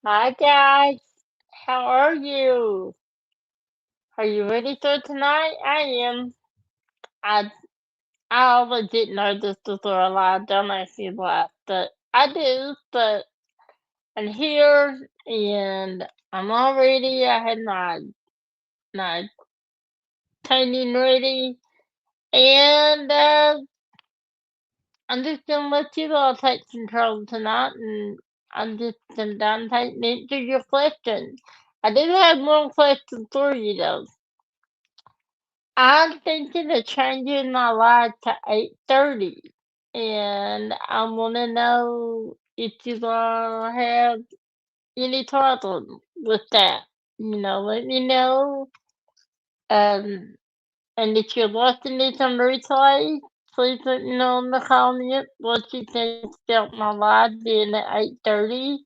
Hi guys, how are you? Are you ready for tonight? I am. I I always didn't know this was a lie. Don't ask me why, but I do. But I'm here and I'm all ready. I had my training ready, and I'm just gonna let you all take control tonight, and I'm just gonna done take answer your questions. I do have more questions for you though. I'm thinking of changing my light to 8:30, and I wanna know if you gonna have any problem with that. Let me know. Um, and if you're listening to the replay, please let me know in the comments what you think about my live being at 8:30.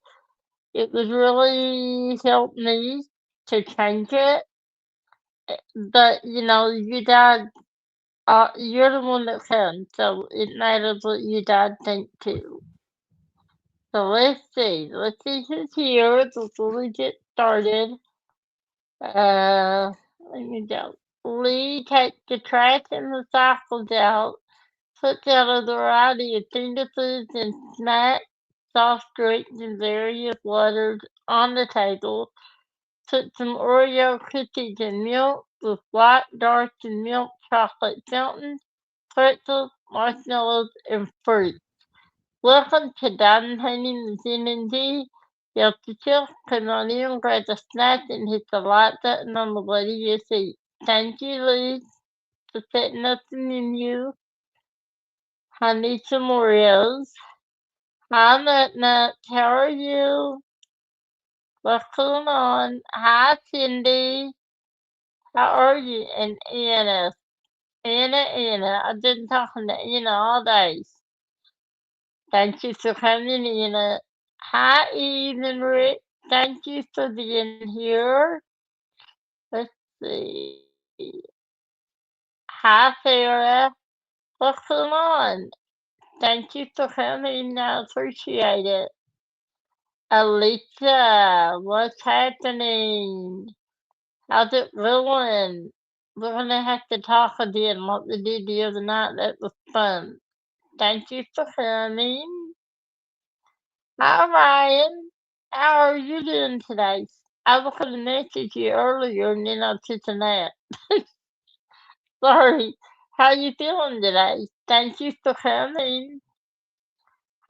It would really help me to change it, but you guys you're the one that can, so it matters what you dad think too. So let's see. Let's see who's here before we get started. Let me go. Lee takes the trash and recycles out, puts out a variety of finger foods and snacks, soft drinks, and various waters on the table. Put some Oreo cookies and milk with white, dark, and milk chocolate fountain, pretzels, marshmallows, and fruit. Welcome to Diamond Painting with NND. Help yourself, come on in, grab a snack, and hit the like button on the bottom of your seat. Thank you, Liz, for setting up the menu. I need some Oreos. Hi, Nut Nut. How are you? What's going on? Hi, Cindy. How are you? And Anna. Anna. I've been talking to Anna all day. Thank you for coming in. Hi, Eve and Rick. Thank you for being here. Let's see. Hi, Sarah. What's going on? Thank you for coming. I appreciate it. Alicia, what's happening? How's it going? We're gonna have to talk again like we did the other night. That was fun. Thank you for coming. Hi, Ryan. How are you doing today? I was gonna message you earlier and then I took a nap. Sorry. How you feeling today? Thank you for coming.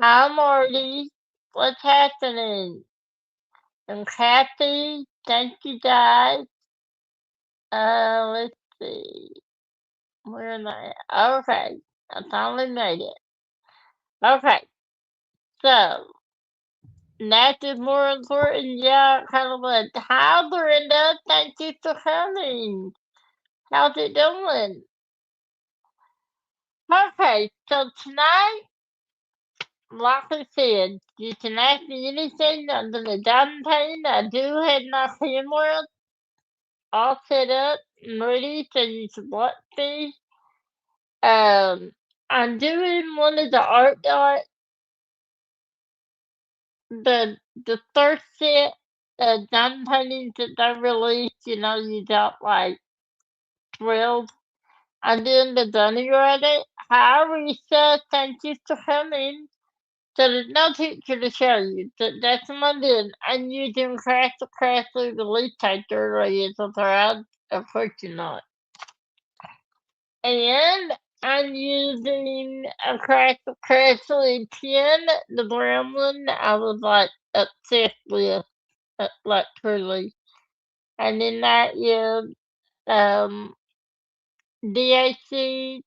Hi, Marty. What's happening? And Kathy, thank you guys. Let's see. Where am I at? Okay. I finally made it. Okay. So, that is more important. Yeah, kind of like, hi, Brenda. Thank you for coming. How's it doing? Okay, so tonight, like I said, you can ask me anything under the diamond pane. I do have my camera all set up and ready so you can watch me. I'm doing one of the art art, the first set of diamond paintings that they released. You got like 12. I'm doing the Dunny Reddit. Hi, Risa. Thank you for coming. So there's no picture to show you. That's what I'm doing. I'm using Crash through the leaf taker already, so proud. Of course you're not. And I'm using a Crashly 10, the brown one that I was like obsessed with, like truly. And then that is DAC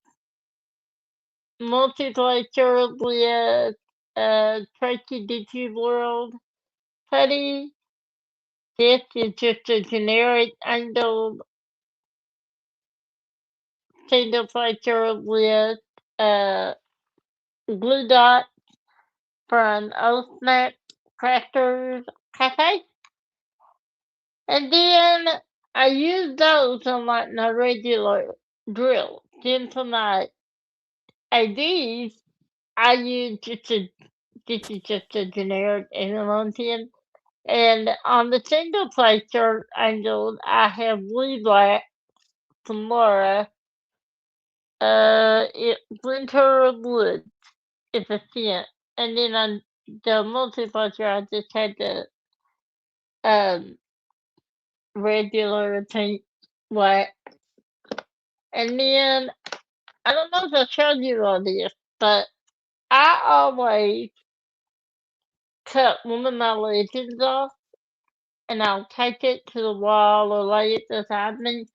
multiplayer with Tracy DT World Putty. This is just a generic single player with uh, glue dot from Old Snack Crafters Cafe. And then I use those on like my regular drill. Then for my ADs, I use this is just a generic Amazon pen. And on the single play shirt angled, I have blue black Samara. It Winter Wood is a scent. And then on the multi-play shirt, I just had the um regular pink black. And then I don't know if I showed you all this, but I always cut one of my legends off and I'll take it to the wall or lay it beside me.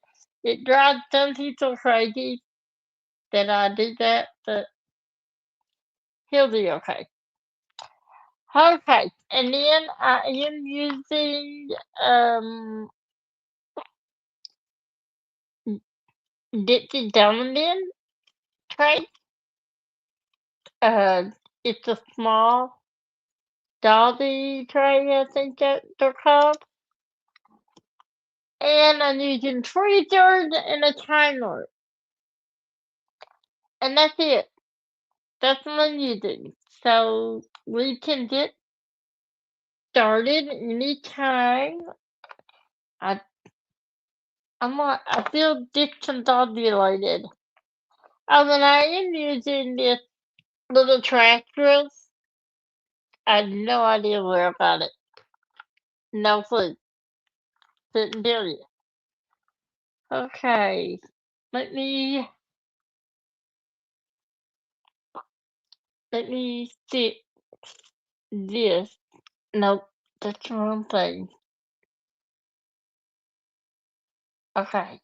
It drives some people crazy that I do that, but he'll be okay. Okay, and then I am using Dixie Donovan tray. Uh, it's a small Dolby tray, I think that they're called. And I'm using tweezers and a timer. And that's it. That's what I'm using. So we can get started anytime. I I feel discombobulated. And I am using this little trash dress. I have no idea where I got it. No clue. Couldn't tell you. Okay. Let me let me see this. Nope, that's the wrong thing. Okay.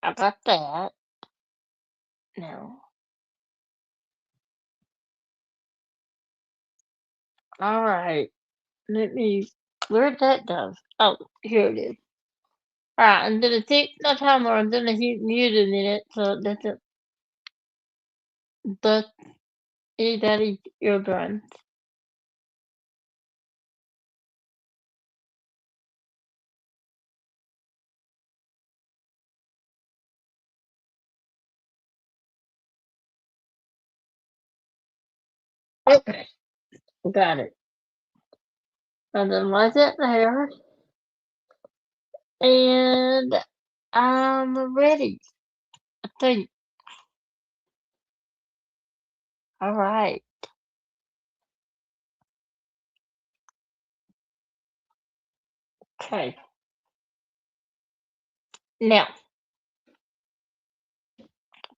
I got that. No. Alright. Let me where'd that go? Oh, here it is. Alright, I'm gonna take the timer, I'm gonna hit mute in it so it doesn't bust anybody's eardrums. Okay, got it. And then let it there. And I'm ready. I think. Alright. Okay. Now,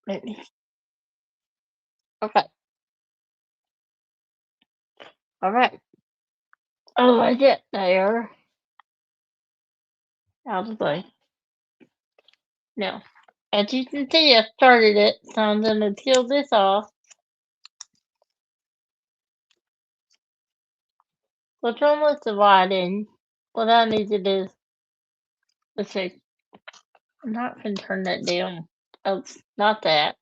let me okay. Alright. Oh, I get there. Out of the way. Now, as you can see, I started it, so I'm gonna peel this off. What's wrong with the lighting? What I need to do, let's see. I'm not gonna turn that down. Oh, not that.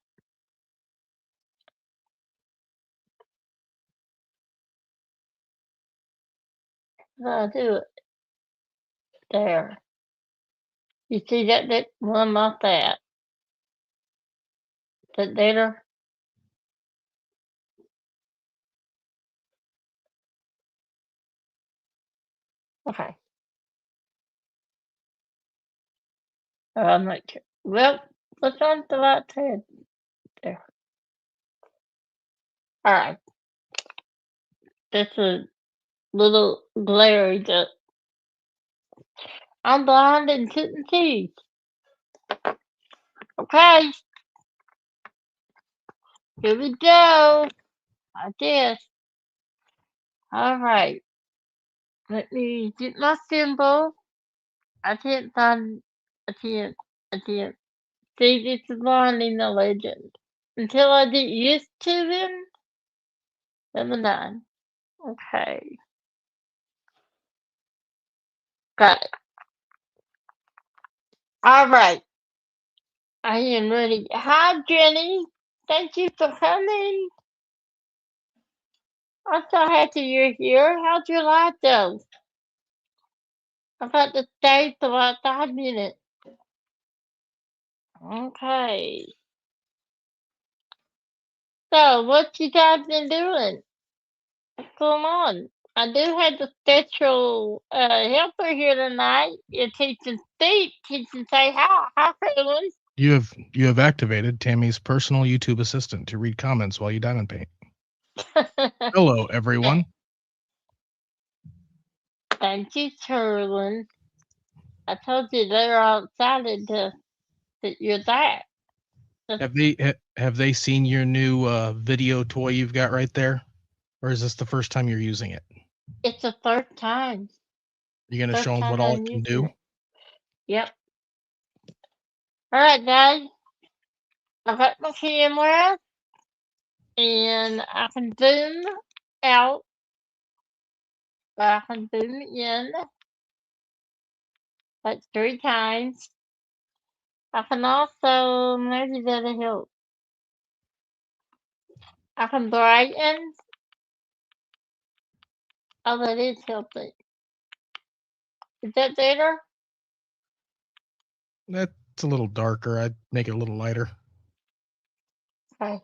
Do it there. You see that? That well, not that. That there. Okay. I'm not sure. Well, what's on the right side there? All right. That's a little glary that I'm blind and couldn't see. Okay, here we go. Like this. All right. Let me get my symbol. I can't find. I can't. I can't. See, this is learning the legend. Until I get used to them. Number 9. Okay. Got it. All right. I am ready. Hi, Jenny. Thank you for coming. I'm so happy you're here. How'd your life go? I've had to stay for about 5 minutes. Okay. So, what you guys been doing? What's going on? I do have the special helper here tonight. You're teaching Steve, teaching say hi. Hi, Carolyn. You have activated Tammy's personal YouTube assistant to read comments while you diamond paint. Hello, everyone. Thank you, Carolyn. I told you they were all excited that you're there. Have they seen your new video toy you've got right there, or is this the first time you're using it? It's the third time. You're gonna show First them what time all I'm it can using do. it. Yep. All right, guys. I got my camera, and I can zoom out. I can zoom in. Like 3 times. I can also, maybe that'll help. I can brighten. Oh, that is helping. Is that better? That's a little darker. I'd make it a little lighter. Okay.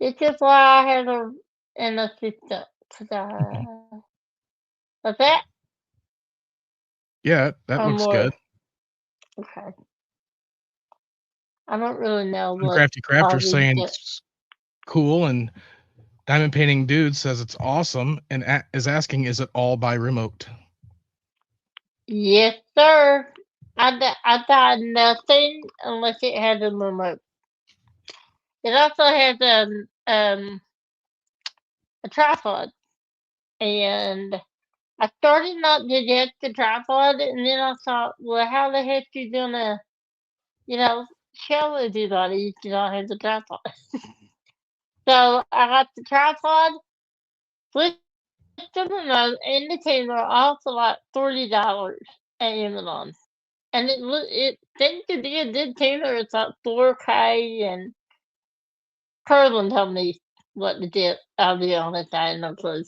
This is why I have an assistant. What's that? Yeah, that Or looks more? good. Okay. I don't really know And what Crafty all Crafter's these saying do. it's cool, and Diamond Painting Dude says it's awesome, and is asking, is it all by remote? Yes, sir. I got nothing unless it has a remote. It also has a tripod, and I started not to get the tripod, and then I thought, well, how the heck you gonna, show everybody if you don't have the tripod? So I got the tripod with the remote and the camera all for like $40 at Amazon. And it seemed to be a good camera. It's like 4K, and Curlin told me what to do. I'll be honest, I had no clue.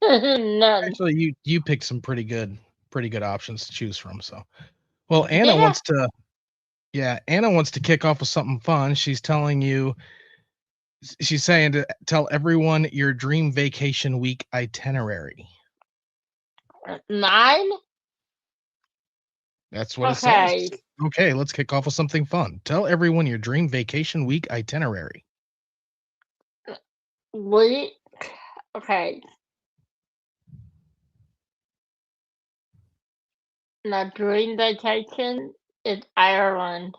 None. Actually, you picked some pretty good options to choose from. So, well, Did I? Anna wants to kick off with something fun. She's saying to tell everyone your dream vacation week itinerary. 9? That's what it says. Okay. Okay, let's kick off with something fun. Tell everyone your dream vacation week itinerary. Week. Okay. My dream vacation is Ireland.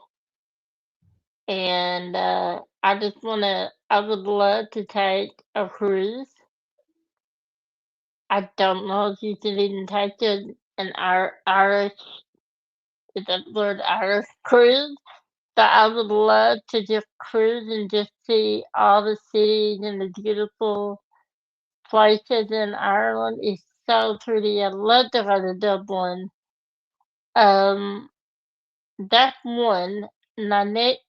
And I would love to take a cruise. I don't know if you can even take an Irish, is that the word Irish cruise? But I would love to just cruise and just see all the cities and the beautiful places in Ireland. It's so pretty. I'd love to go to Dublin. Um, that's one. My next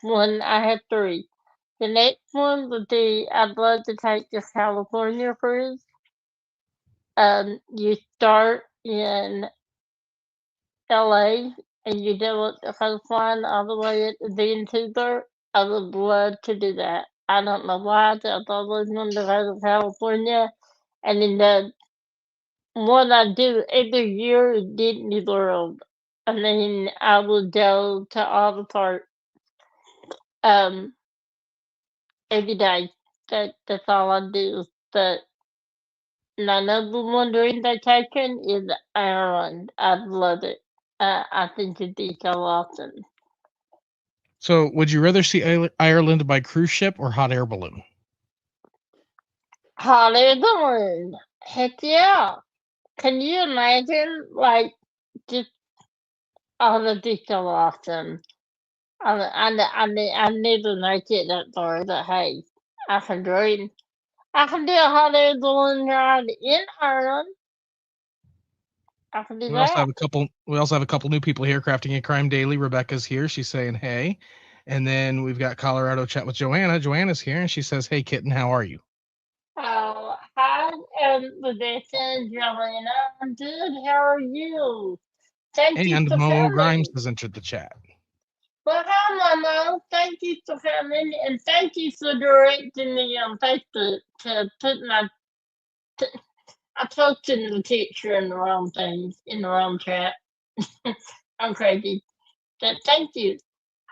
one, I have three. The next one would be I'd love to take the California cruise. You start in LA and you do it the coastline all the way to Vancouver. I would love to do that. I don't know why. I've always wanted to go to California. And then the one I do every year is Disney World. And then I will go to all the parks um, every day. That's all I do. But my number one dream vacation is Ireland. I'd love it. I think it'd be so awesome. So, would you rather see Ireland by cruise ship or hot air balloon? Hot air balloon. Heck yeah. Can you imagine, like, just, oh, that'd be so awesome. I never make it that far, but hey, I can dream. I can do a hot air balloon ride in Ireland. I can do We also that. have a couple. We also have a couple new people here. Crafting a Crime Daily. Rebecca's here. She's saying hey, and then we've got Colorado chat with Joanna. Joanna's here, and she says, "Hey, kitten, how are you?" Oh, hi, Rebecca and Joanna. I'm good. How are you? Thank you And for Momo Grimes coming. has entered the chat. Well, hi, Mama. Thank you for coming, and thank you for directing me on Facebook to put my. I posted the picture in the wrong things in the wrong chat. I'm crazy, but thank you.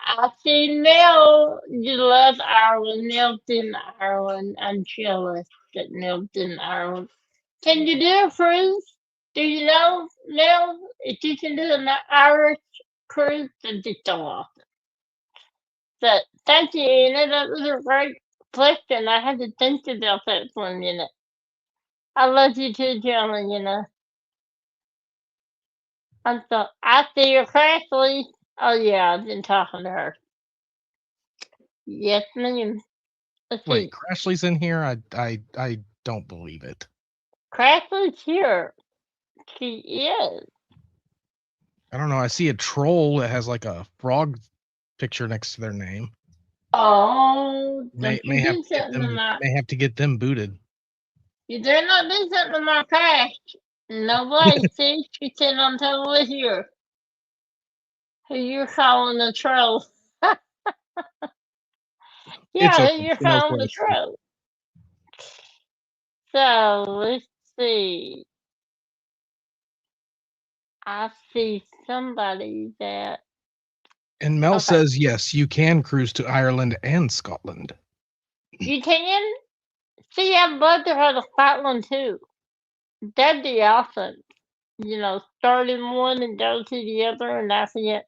I see Nell. You love Ireland. Nell's in Ireland. I'm jealous that Nell's in Ireland. Can you do a cruise? Do you know, Nell, if you can do an Irish cruise, that'd be so awesome. But thank you, Anna. That was a great question. I had to think about that for a minute. I love you too, Johnny, you know. I see your Crashly. Oh yeah, I've been talking to her. Yes, ma'am. Let's Wait, see. Crashly's in here? I don't believe it. Crashly's here. She is. I don't know. I see a troll that has like a frog picture next to their name. Oh, May don't you have do to get something to them. my. May have to get them booted. You dare not do something to my Crash. No way. See, she said I'm totally here. Who you're calling a troll? It's Yeah, who okay. you're She knows calling what a I see. troll? So let's see. I see somebody that. And Mel Okay, says yes, you can cruise to Ireland and Scotland. you can. See, I'd love to go to Scotland too. That'd be awesome. You know, start in one and go to the other, and that's it.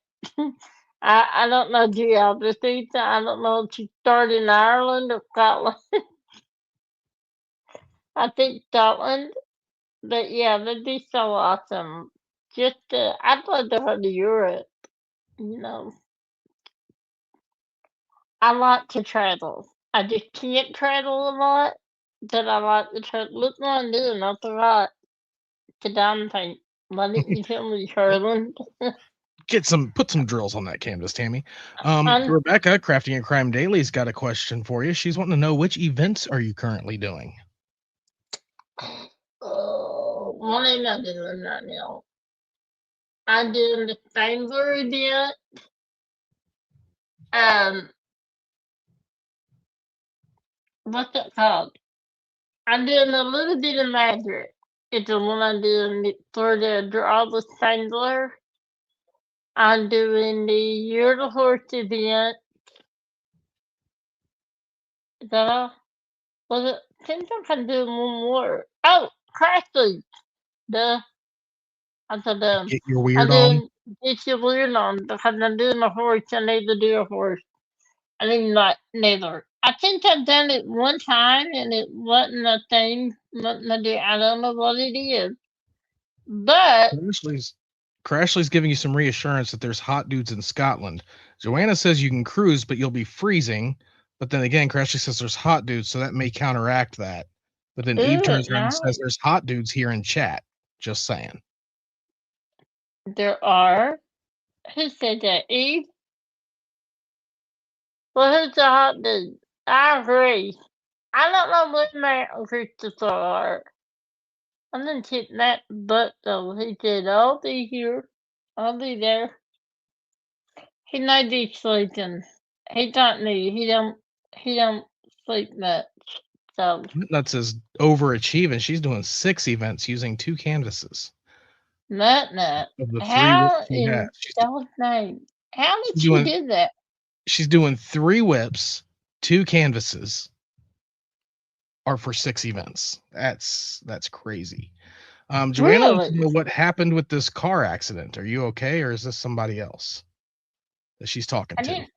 I don't know geography, so I don't know if you start in Ireland or Scotland. I think Scotland, but yeah, that'd be so awesome. I'd love to go to Europe. You know, I like to travel. I just can't travel a lot, but I like to travel. Look what I'm doing. I forgot the damn thing. Why didn't you tell me, Sherlin? Put some drills on that canvas, Tammy. I'm Rebecca, Crafting and Crime Daily's got a question for you. She's wanting to know which events are you currently doing? oh, what am I doing right now? I'm doing the Spangler event. Um, what's it called? I'm doing a little bit of magic. It's the one I'm doing for the Draw the Spangler. I'm doing the Year of the Horse event. Is that all? Was it? I think I'm doing one more. Oh, Crashly. Duh. I said, Get your I'm weird on. doing Get Your Weird On because I'm doing a horse. I need to do a horse. I mean, not neither. I think I've done it one time and it wasn't a thing. I don't know what it is. But Crashly's giving you some reassurance that there's hot dudes in Scotland. Joanna says you can cruise, but you'll be freezing. But then again, Crashly says there's hot dudes, so that may counteract that. But then Eve ooh, turns around and now says there's hot dudes here in chat. Just saying. there are. Who said that? Eve? Well, who's the hot dude? I agree. I don't know what Matt and Christopher are. I didn't hit Matt butt though. He said, I'll be here. I'll be there. He might be sleeping. He don't need. He don't sleep much. So Nuts is overachieving. She's doing 6 events using 2 canvases Nut. of the 3 whips How she has. in God's name? How did She's she doing do that? she's doing 3 whips, 2 canvases are for 6 events. That's crazy. Joanna wants to Really? know what happened with this car accident. Are you okay, or is this somebody else that she's talking I to? didn't.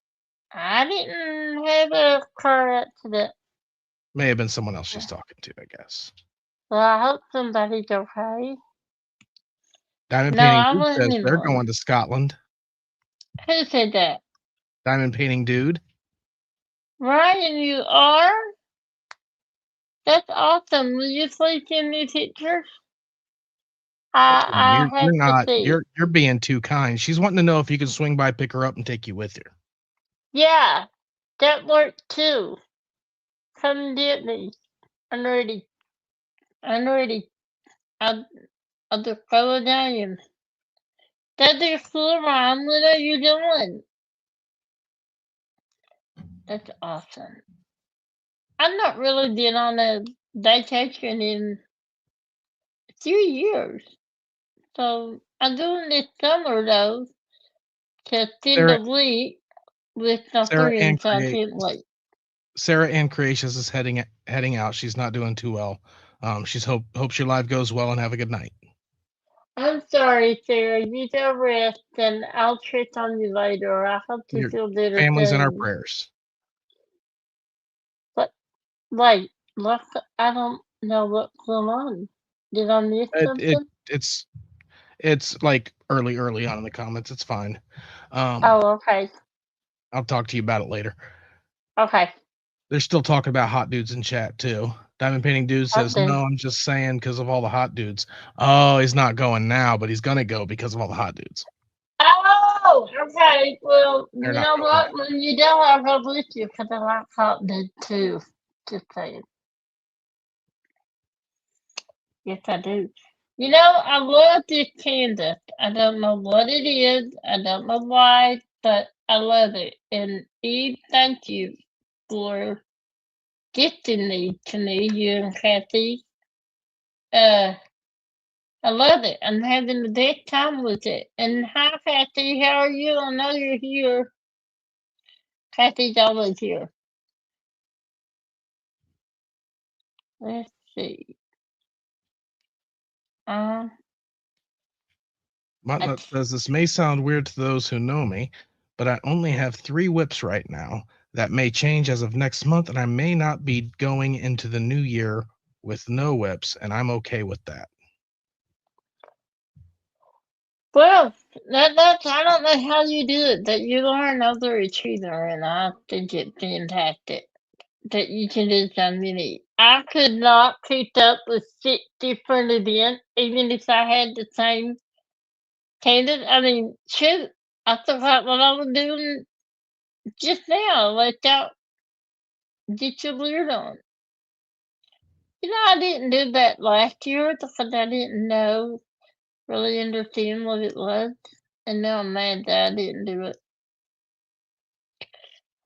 I didn't have a car accident. May have been someone else she's talking to, I guess. Well, I hope somebody's okay. Diamond No, Painting I Dude wasn't says in they're one. going to Scotland. Who said that? Diamond Painting Dude. Ryan, you are? That's awesome. Will you please send me pictures? I You're have to not see. you're being too kind. She's wanting to know if you can swing by, pick her up, and take you with her. Yeah, that worked too. Come get me. I'm ready. I'm ready. I'll just go down. That's cool, Ron. What are you doing? That's awesome. I've not really been on a vacation in 3 years. So I'm doing this summer though to spend Sarah, a week with my Sarah Ann friends. So I create can't wait. Sarah Ann Creations is heading out. She's not doing too well. She's hopes your live goes well and have a good night. I'm sorry, Sarah. You go rest, and I'll check on you later. I hope you Your feel better family's in our soon. prayers. But wait, what? I don't know what's going on. Did I miss It something? it's like early on in the comments. It's fine. Oh, okay. I'll talk to you about it later. Okay. They're still talking about hot dudes in chat too. Diamond Painting Dude says, Okay. "No, I'm just saying because of all the hot dudes." Oh, he's not going now, but he's gonna go because of all the hot dudes. Oh, okay. Well, They're you not know going now. what? When you don't, I'll go with you because I like hot dude too. Just saying. Yes, I do. You know, I love this canvas. I don't know what it is. I don't know why, but I love it. And Eve, thank you for gifting these to me, you and Kathy. Uh, I love it. I'm having the best time with it. And hi, Kathy. How are you? I know you're here. Kathy's always here. Let's see. Uh, Motnut that's, says this may sound weird to those who know me, but I only have 3 whips right now. That may change as of next month, and I may not be going into the new year with no whips, and I'm okay with that. well, that's I don't know how you do it, but you are an overachiever, and I think it's fantastic that you can do so many. I could not keep up with 6 different events, even if I had the same candidate. I mean, shoot, I forgot what I was doing just now. Like, out, get your weird on. You know, I didn't do that last year because I didn't know really understand what it was, and now I'm mad that I didn't do it.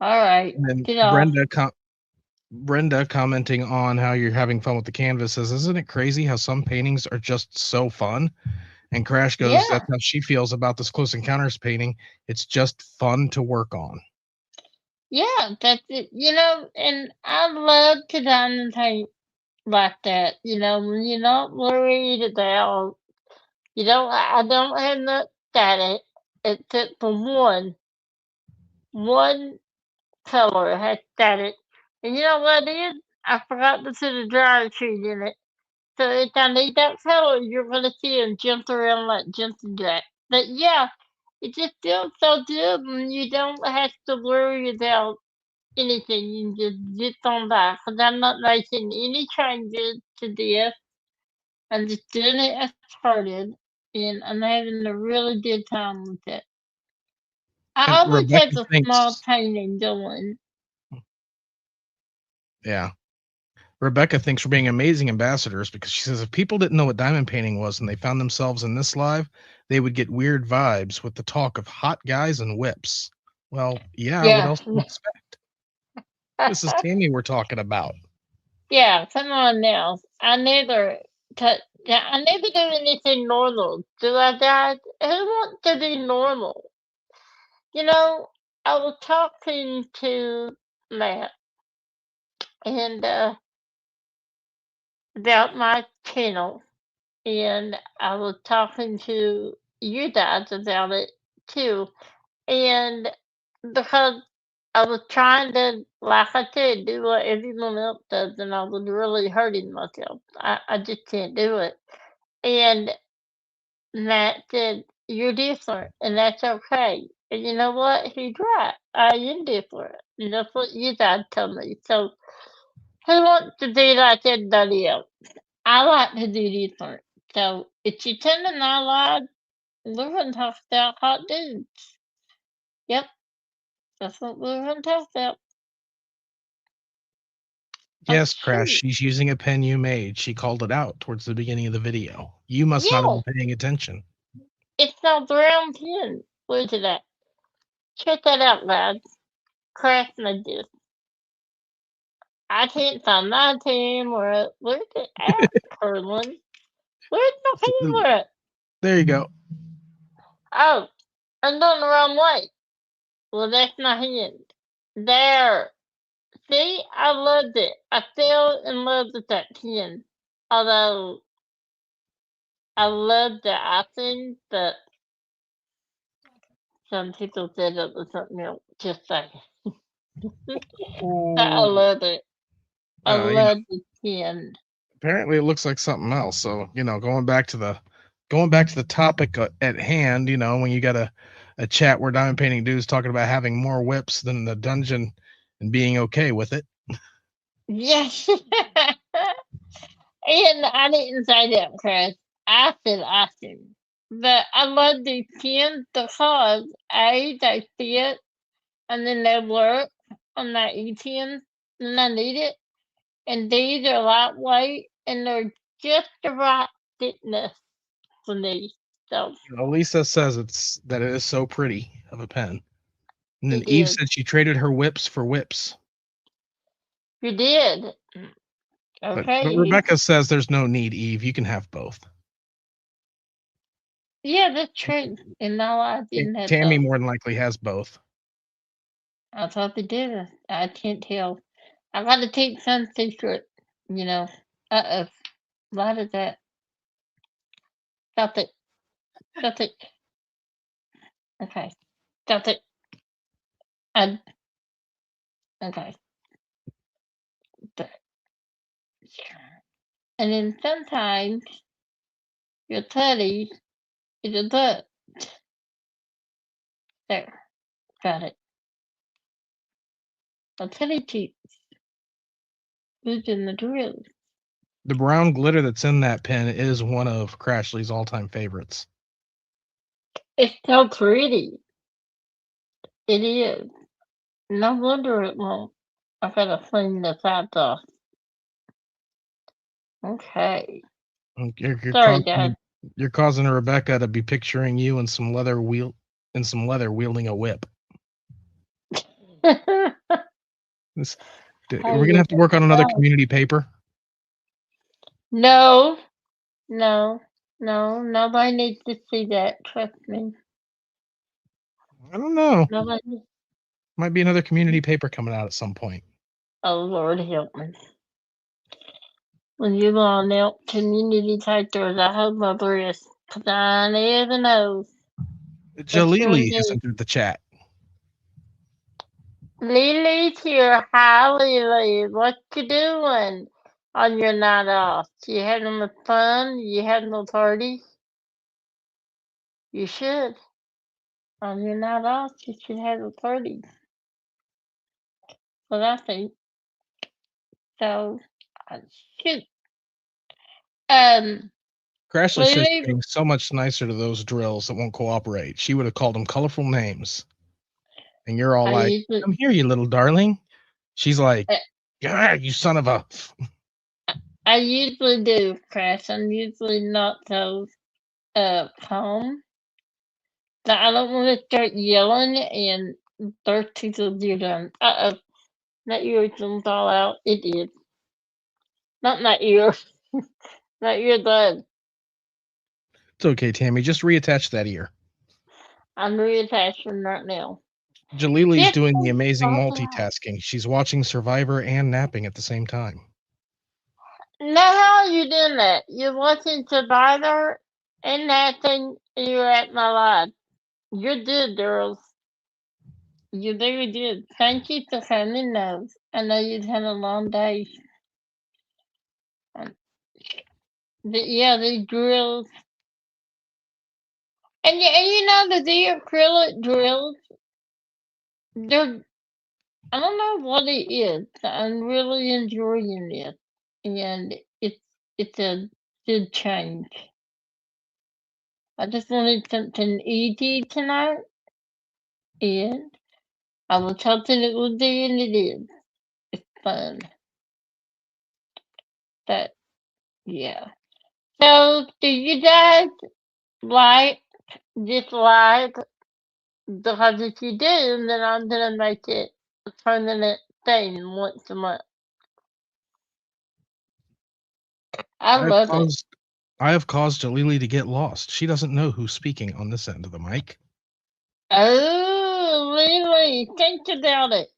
All right, And then get off. Brenda commenting on how you're having fun with the canvas says, "Isn't it crazy how some paintings are just so fun?" And Crash goes, Yeah, "That's how she feels about this Close Encounters painting. It's just fun to work on." yeah, that's it. You know, and I love to diamond paint like that. You know, when you're not worried about, you don't. I don't have much static except for one color has static, and you know what it is? I forgot to put a dryer sheet in it. So if I need that color, you're gonna see him jump around like jumping jack. But yeah, it just feels so good when you don't have to worry about anything. You just zip on by. Cause I'm not making any changes to this. I'm just doing it as started, and I'm having a really good time with it. I And always Rebecca have a small thinks, painting going. yeah, Rebecca thinks we're being amazing ambassadors because she says if people didn't know what diamond painting was and they found themselves in this live, they would get weird vibes with the talk of hot guys and whips. Well, yeah, what Yeah. else do you expect? This is Tammy we're talking about. Yeah, come on now. I never do anything normal. Do I, Dad? Who wants to be normal? You know, I was talking to Matt and about my channel, and I was talking to you guys about it too. And because I was trying to, like I said, do what everyone else does, and I was really hurting myself. I just can't do it. And Matt said, "You're different, and that's okay." And you know what? He's right. I am different. And that's what you guys tell me. So who wants to be like everybody else? I like to do different. So if you tend to not like, we're gonna talk about hot dudes. Yep, that's what we're gonna talk about. Oh Yes, Crash, shoot. she's using a pen you made. She called it out towards the beginning of the video. You must not have Yeah, been paying attention. it's a brown pin. Where's it at? Check that out, lads. Crash made this. I can't find my camera. Where's it at, Curlin? Where's my camera? There you go. Oh, I'm going the wrong way. Well, that's my hand. There. See, I loved it. I fell in love with that pen. Although I loved the icing, but some people said it was something else. Just saying. But I Oh, love it. I you know, love the pen. apparently it looks like something else. So, going back to the topic at hand, when you got a chat where Diamond Painting Dude's talking about having more whips than the dungeon and being okay with it. Yes. And I didn't say that, Chris. I said icing. But I love these pens because A, they fit and then they work on that E10 and I need it. And these are lightweight and they're just the right thickness for me. So Lisa says that it is so pretty of a pen. And then it Eve is. said she traded her whips for whips. You did. But Okay. Rebecca says there's no need, Eve. You can have both. Yeah, that's true. And no, I didn't have Tammy both. more than likely has both. I thought they did. I can't tell. I gotta take some secret, you know. Uh-oh. Why did that? Stop it. Stop it. Okay. Stop it. I, okay. But- And then sometimes your teddy is a butt. There. Got it. A teddy cheeks. Who's in the drill? The brown glitter that's in that pen is one of Crashly's all-time favorites. It's so pretty. It is. No wonder it won't. I gotta clean the sides off. Okay. You're Sorry, Dad. causing Rebecca to be picturing you in some leather wielding a whip. We're gonna have to work on another community paper. No, no, no. Nobody needs to see that. Trust me. I don't know. Nobody. Might be another community paper coming out at some point. Oh Lord, help me. When you long out community papers, I hope my breast, 'cause I never know. Jalili has entered the chat. Lily's here. Hi, Lily. What you doing on your night off? You having fun? You having a party? You should. On your night off, you should have a party. Well, I think. So, shoot. Crashly says Lily, she's being so much nicer to those drills that won't cooperate. She would have called them colorful names. And you're all like, come here, you little darling. She's like, yeah, you son of a. I usually do, Crash. I'm usually not so calm. But I don't want to start yelling and burst people's eardrums. Uh-oh. That eardrum fall out. It did. Not my ear. My earbud. It's okay, Tammy. Just reattach that ear. I'm reattaching right now. Jalili's doing the amazing multitasking. She's watching Survivor and napping at the same time. Now how are you doing that? You're watching Survivor and napping and you're at my live. You're good, girls. You're very good. Thank you for coming, though. I know you've had a long day. Yeah, the drills. And you know the acrylic drills, they're, I don't know what it is. I'm really enjoying it. And it's a good change. I just wanted something easy tonight. And I was hoping it would be, and it is. It's fun. But yeah. So do you guys like this live? Because if you do, then I'm gonna make it a permanent thing once a month. I I have love it. caused I have caused Jalili to get lost. She doesn't know who's speaking on this end of the mic. Oh, really? Think about it.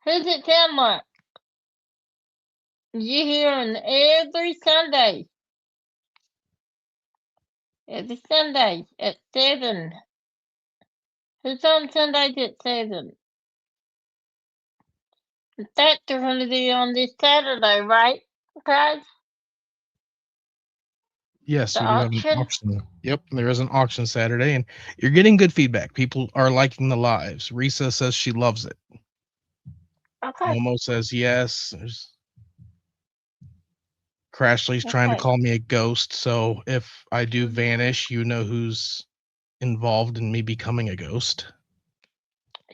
Who's it sound like? You hear him every Sunday. Every Sunday at 7. Who's on Sundays at 7? In fact, they're going to be on this Saturday, right, guys? Yes, The we do have an auction? auction. Yep, there is an auction Saturday, and you're getting good feedback. People are liking the lives. Risa says she loves it. Okay. Momo says yes. There's Crashly's trying to Okay. call me a ghost, so if I do vanish, you know who's involved in me becoming a ghost.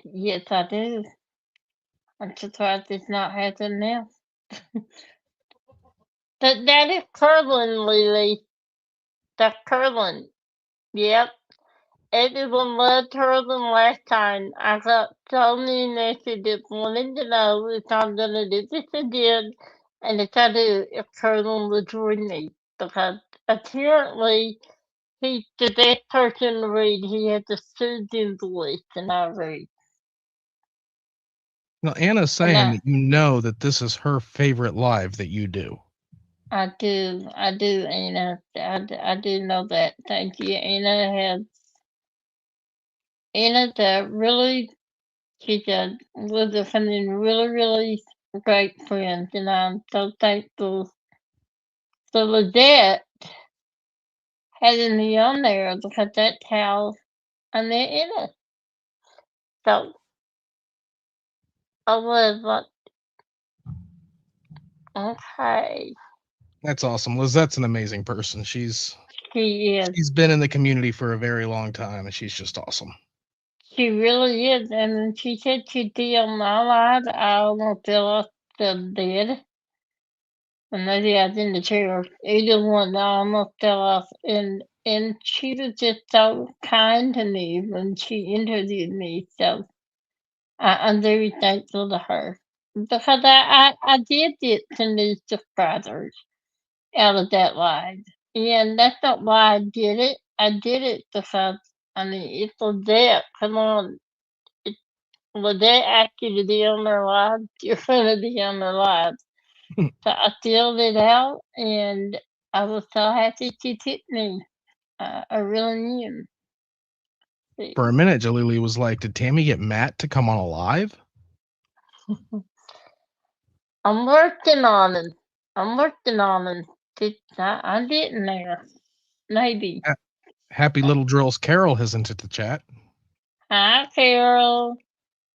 Yes, I do. I'm surprised it's not happening now. That is Curlin, Lily. That's Curlin. Yep. Everyone loved Curlin last time. I got so many messages wanting to know if I'm gonna do this again, and if I do, if Curlin will join me. Because apparently he's the best person to read. He has a soothing voice, and I read. Now, Anna's And saying that you know that this is her favorite live that you do. I do, Anna. I do know that. Thank you. Anna's a really, she's a, was a something really, really great friend, and I'm so thankful. So Lizette having me on there because that's how I met Anna. So I was like, okay, That's awesome. Lizette's an amazing person. She's she is. she's been in the community for a very long time, and she's just awesome. She really is. And she said she'd be on my live. I almost fell off the bed. And maybe I was in the chair. Either one, I almost fell off. And she was just so kind to me when she interviewed me. So I'm very thankful to her because I did get some new subscribers out of that live, and that's not why I did it. I did it because I mean it's Lizette. Come on, it's Lizette asked you to be on their live. You're gonna be on their live. So I filled it out, and I was so happy she tipped me. I really am. For a minute, Jalili was like, "Did Tammy get Matt to come on a live?" I'm working on it. I'm working on it. I'm getting there. Maybe. Happy Little Drills Carol has entered the chat. Hi, Carol.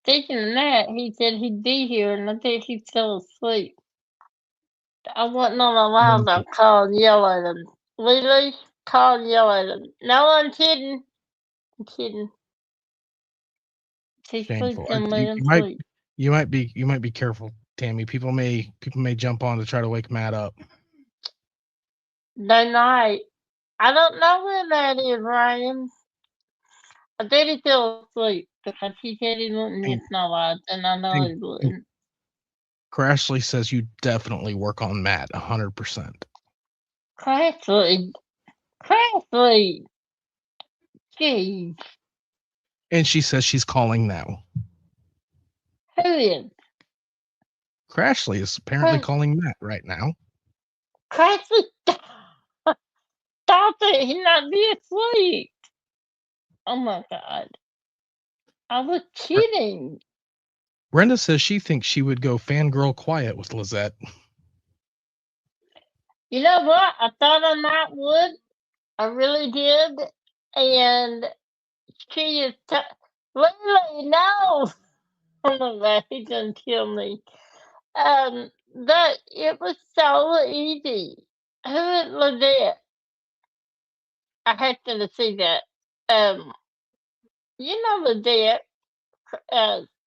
Speaking of that, he said he'd be here, and I think he fell asleep. I wasn't on a loud. I call and yell at him. Lily, call and yell at him. No, I'm kidding. I'm kidding. He sleeps Shameful. and let You, him you might sleep. you might be careful, Tammy. People may jump on to try to wake Matt up. They might. I don't know where that is, Ryan. I bet he fell asleep because he said he wouldn't miss And, my life, and I know and, he and wouldn't. Crashly says you definitely work on Matt 100%. Crashly. Crashly. Jeez. And she says she's calling now. Who is? Crashly is apparently calling Matt right now. Crashly. Stop it. He not be asleep. Oh my God. I was kidding. Brenda says she thinks she would go fangirl quiet with Lizette. You know what? I thought I might would. I really did. And she is Lily, no. Oh my God, he's gonna kill me. But it was so easy. Who is Lizette? I have to see that. Um, you know Lizette.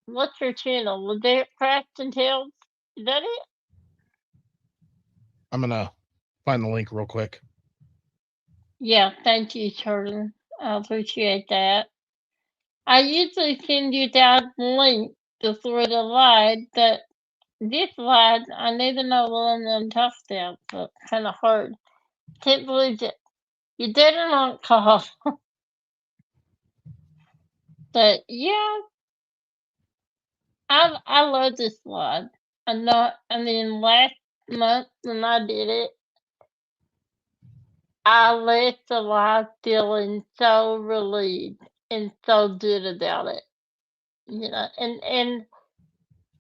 What's your channel? Lizette Crafts and Tales? Is that it? I'm gonna find the link real quick. Yeah, thank you, Turtle. I appreciate that. I usually send you that link before the live, but this slide, I need to know what I'm talking about, but kind of hard. Can't believe it. You didn't on call. But yeah, I love this slide. I mean, last month when I did it, I left the live feeling so relieved and so good about it. You know, and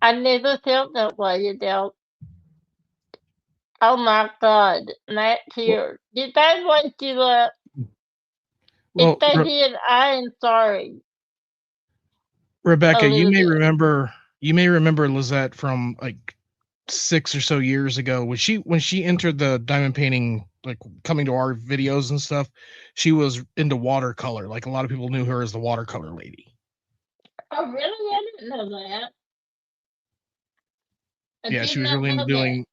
I never felt that way about. Oh my God, Matt Well, here. Did they wake you up? If well, they did, I am sorry a Rebecca, little bit. you may remember Lizette from like 6 or so years ago when she entered the diamond painting, like coming to our videos and stuff. She was into watercolor. Like a lot of people knew her as the watercolor lady. Oh, really? I didn't know that. I Yeah, did not know that.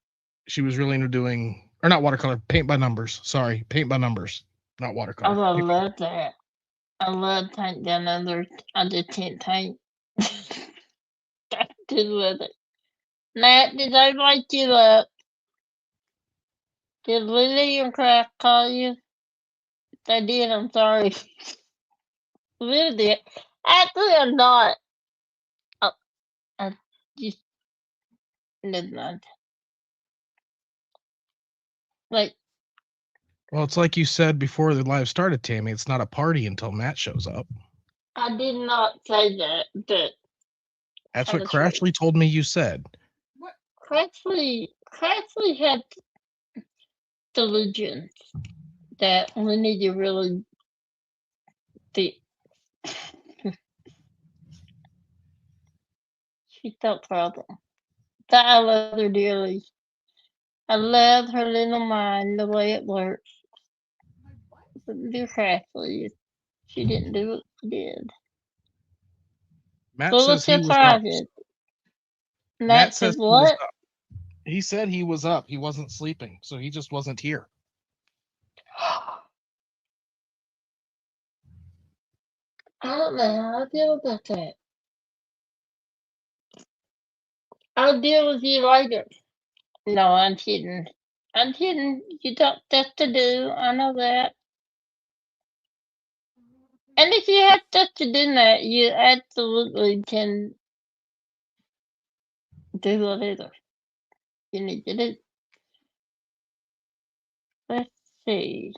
she was really into doing, or not watercolor, paint by numbers. Sorry, paint by numbers, not watercolor. Oh, I love that. I love paint down under. I just can't paint. I did love it. Matt, did I wake you up? Did Lily and Craft call you? If they did, I'm sorry. Lily did. Actually, I'm not. Oh, I just never mind. Like, Well, it's like you said before the live started, Tammy. It's not a party until Matt shows up. I did not say that, but That's kind what of true. Crashly told me you said. Craftley had delusions that we need to really fix. She felt problem. But I love her dearly. I love her little mind, the way it works. But dear Craftley, she didn't do what she did. Matt Full of says he was up. surprises. Matt Matt says said, he was what? up. He said he was up. He wasn't sleeping, so he just wasn't here. I don't know how I feel about that. I'll deal with you later. No, I'm kidding. I'm kidding. You got stuff to do. I know that. And if you have stuff to do that, you absolutely can do whatever you need to do. Let's see.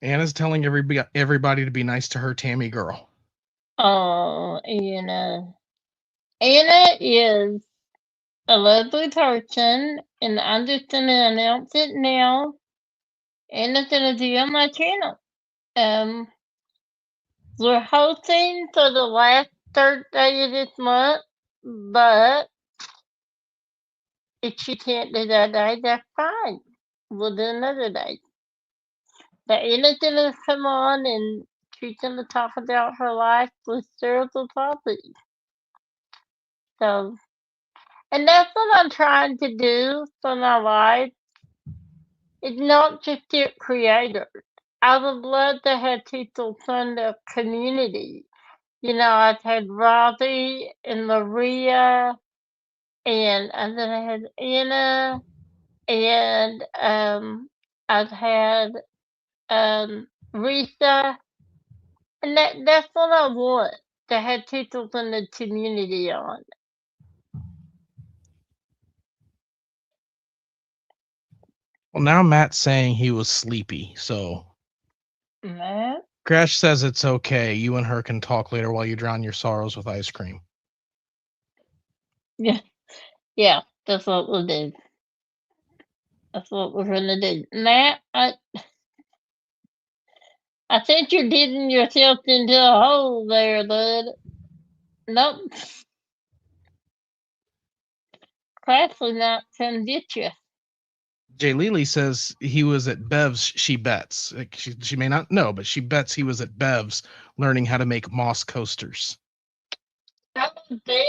Anna's telling everybody to be nice to her Tammy girl. Oh, Anna. Anna is a lovely person, and I'm just going to announce it now. Anna's going to be on my channel. We're hosting for the last Thursday of this month, but if she can't do that day, that's fine. We'll do another day. But Anna's gonna come on and she's gonna talk about her life with cerebral palsy. So, and that's what I'm trying to do for my life. It's not just get creators. I would love to have people from the community. You know, I've had Robbie and Maria, and then I had Anna, and I've had Risa, and that's what I want, to have people from the community on. Well, now Matt's saying he was sleepy, so Matt? Crash says it's okay. You and her can talk later while you drown your sorrows with ice cream. Yeah, yeah, that's what we'll do. That's what we're gonna do. Matt, I think you're digging yourself into a hole there, bud. Nope. Crashly not come get you. Jay Lely says he was at Bev's. She bets. Like she may not know, but she bets he was at Bev's learning how to make moss coasters. That was big.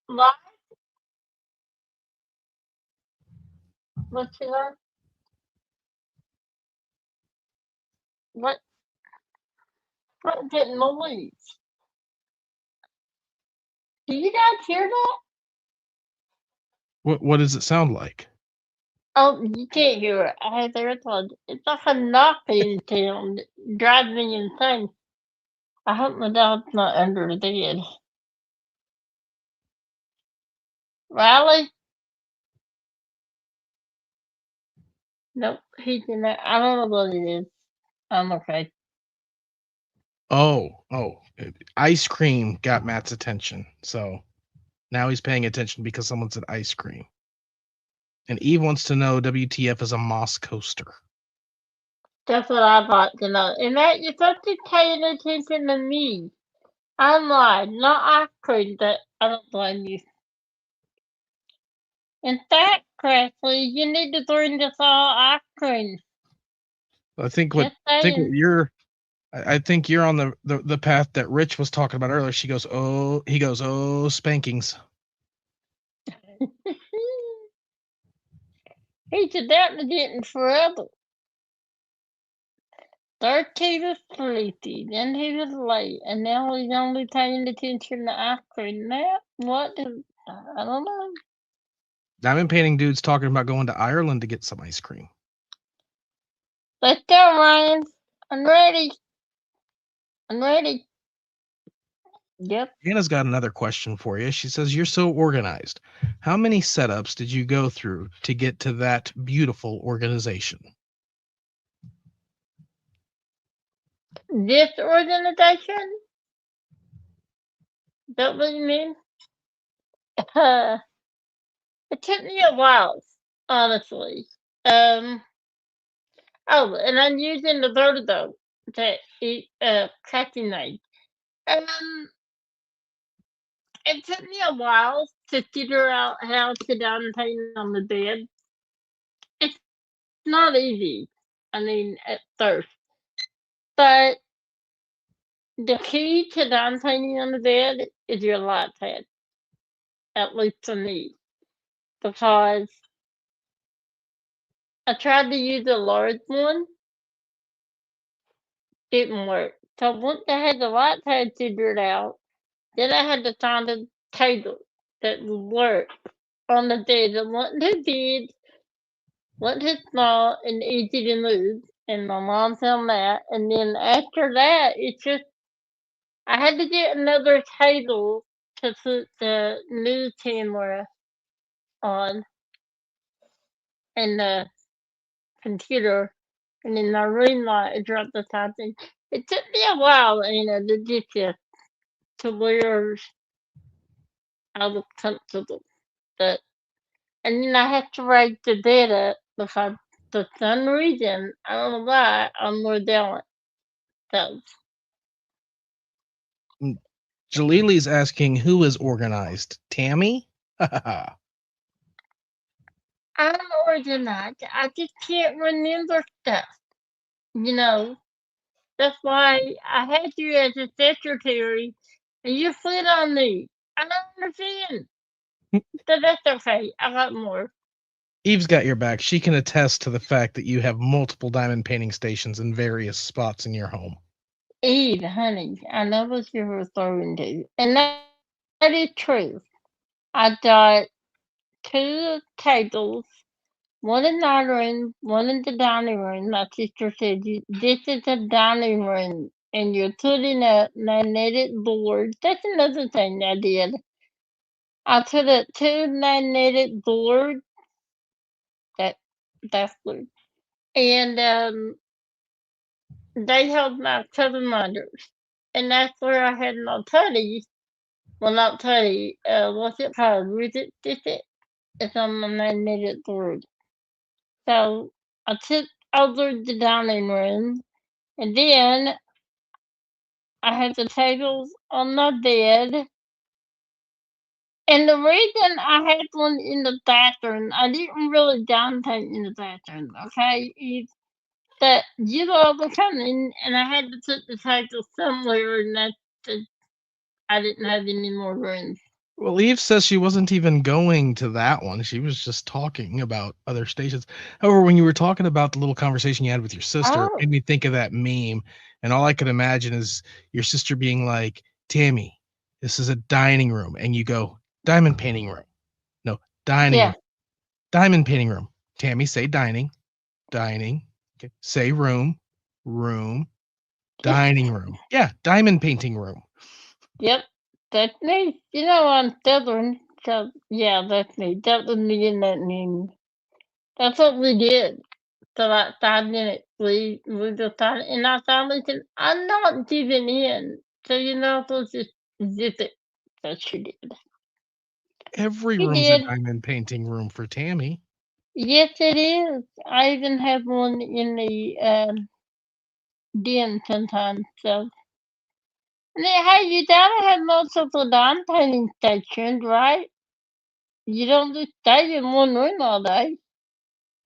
Live. What's your what? What did noise? Do you guys hear that? What does it sound like? Oh, you can't hear it. I have AirPods. It's like a knocking sound. It drives me insane. I hope my dog's not under the bed. Riley? Nope, he's in there. I don't know what it is. I'm okay. Oh, ice cream got Matt's attention. So now he's paying attention because someone said ice cream. And Eve wants to know WTF is a moss coaster. That's what I'd like to know. And that you're supposed to paying attention to me. I'm lied, not ice cream. That I don't blame you. In fact, Crashly, you need to learn to thaw ice cream. I think what you're I think you're on the path that Rich was talking about earlier. He goes, oh, spankings. He's adapted to getting forever. 13 was sleepy, then he was late, and now he's only paying attention to ice cream. Now, what is, I don't know. Diamond painting dude's talking about going to Ireland to get some ice cream. Let's go, Ryan. I'm ready. Yep. Anna's got another question for you. She says, you're so organized. How many setups did you go through to get to that beautiful organization? This organization? Is that what you mean? It took me a while, honestly. Oh, and I'm using the vertigo to eat cracking knife. It took me a while to figure out how to downtain on the bed. It's not easy. I mean, at first. But the key to downtaining on the bed is your light pad. At least for me. Because I tried to use a large one. Didn't work. So once I had the light pad figured out, then I had to find a table that would work on the bed that wasn't too big, wasn't too small, and easy to move. And my mom found that. And then after that, it's just I had to get another table to put the new camera on and the computer, and then my ring light is right beside me. It took me a while, to get this to where I was comfortable. But and then I have to raise the bed up because for some reason, I don't know why, I'm more down. So Jalili's asking who is organized. Tammy? I'm organized. I just can't remember stuff. That's why I had you as a secretary and you slid on me. I don't understand. But that's okay. I got more. Eve's got your back. She can attest to the fact that you have multiple diamond painting stations in various spots in your home. Eve, honey, I know what you're referring to. And that is true. I got 2 tables, one in our room, one in the dining room. My sister said, this is a dining room, and you're putting up magnetic boards. That's another thing I did. I put up 2 magnetic boards. That's blue. And they held my cover minders. And that's where I had my putty. Well, not putty. What's it called? Rivet Ticket? It's on my magnetic board. So I took over the dining room, and then I had the tables on my bed. And the reason I had one in the bathroom, I didn't really downpaint in the bathroom, okay? Is that you all were coming, and I had to put the table somewhere, and I didn't have any more room. Well, Eve says she wasn't even going to that one. She was just talking about other stations. However, when you were talking about the little conversation you had with your sister, it made me think of that meme. And all I could imagine is your sister being like, Tammy, this is a dining room. And you go, diamond painting room. No, Dining Yeah. room. Diamond painting room. Tammy, say dining. Dining. Okay. Say room. Room. Dining room. Yeah, diamond painting room. Yep. That's me. You know, I'm Southern, so yeah, that's me. That was me in that name. That's what we did. So like 5 minutes, we just started, and I finally said, I'm not giving in. So you know, so just zip it. So she did. Every She room's a did. diamond painting room for Tammy. Yes, it is. I even have one in the den sometimes. So, and then, hey, you gotta have multiple diamond painting stations, right? You don't just stay in one room all day.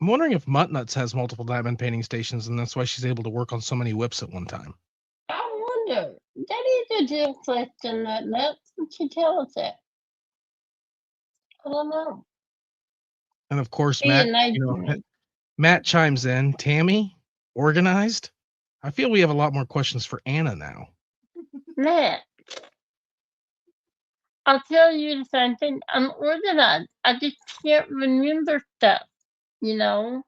I'm wondering if Muttnuts has multiple diamond painting stations, and that's why she's able to work on so many whips at one time. I wonder. That is a good question, that nuts. Would you tell us that? I don't know. And of course, Be Matt, enlighten Matt chimes in. Tammy, organized. I feel we have a lot more questions for Anna now. Matt, I'll tell you the same thing. I'm organized. I just can't remember stuff, you know?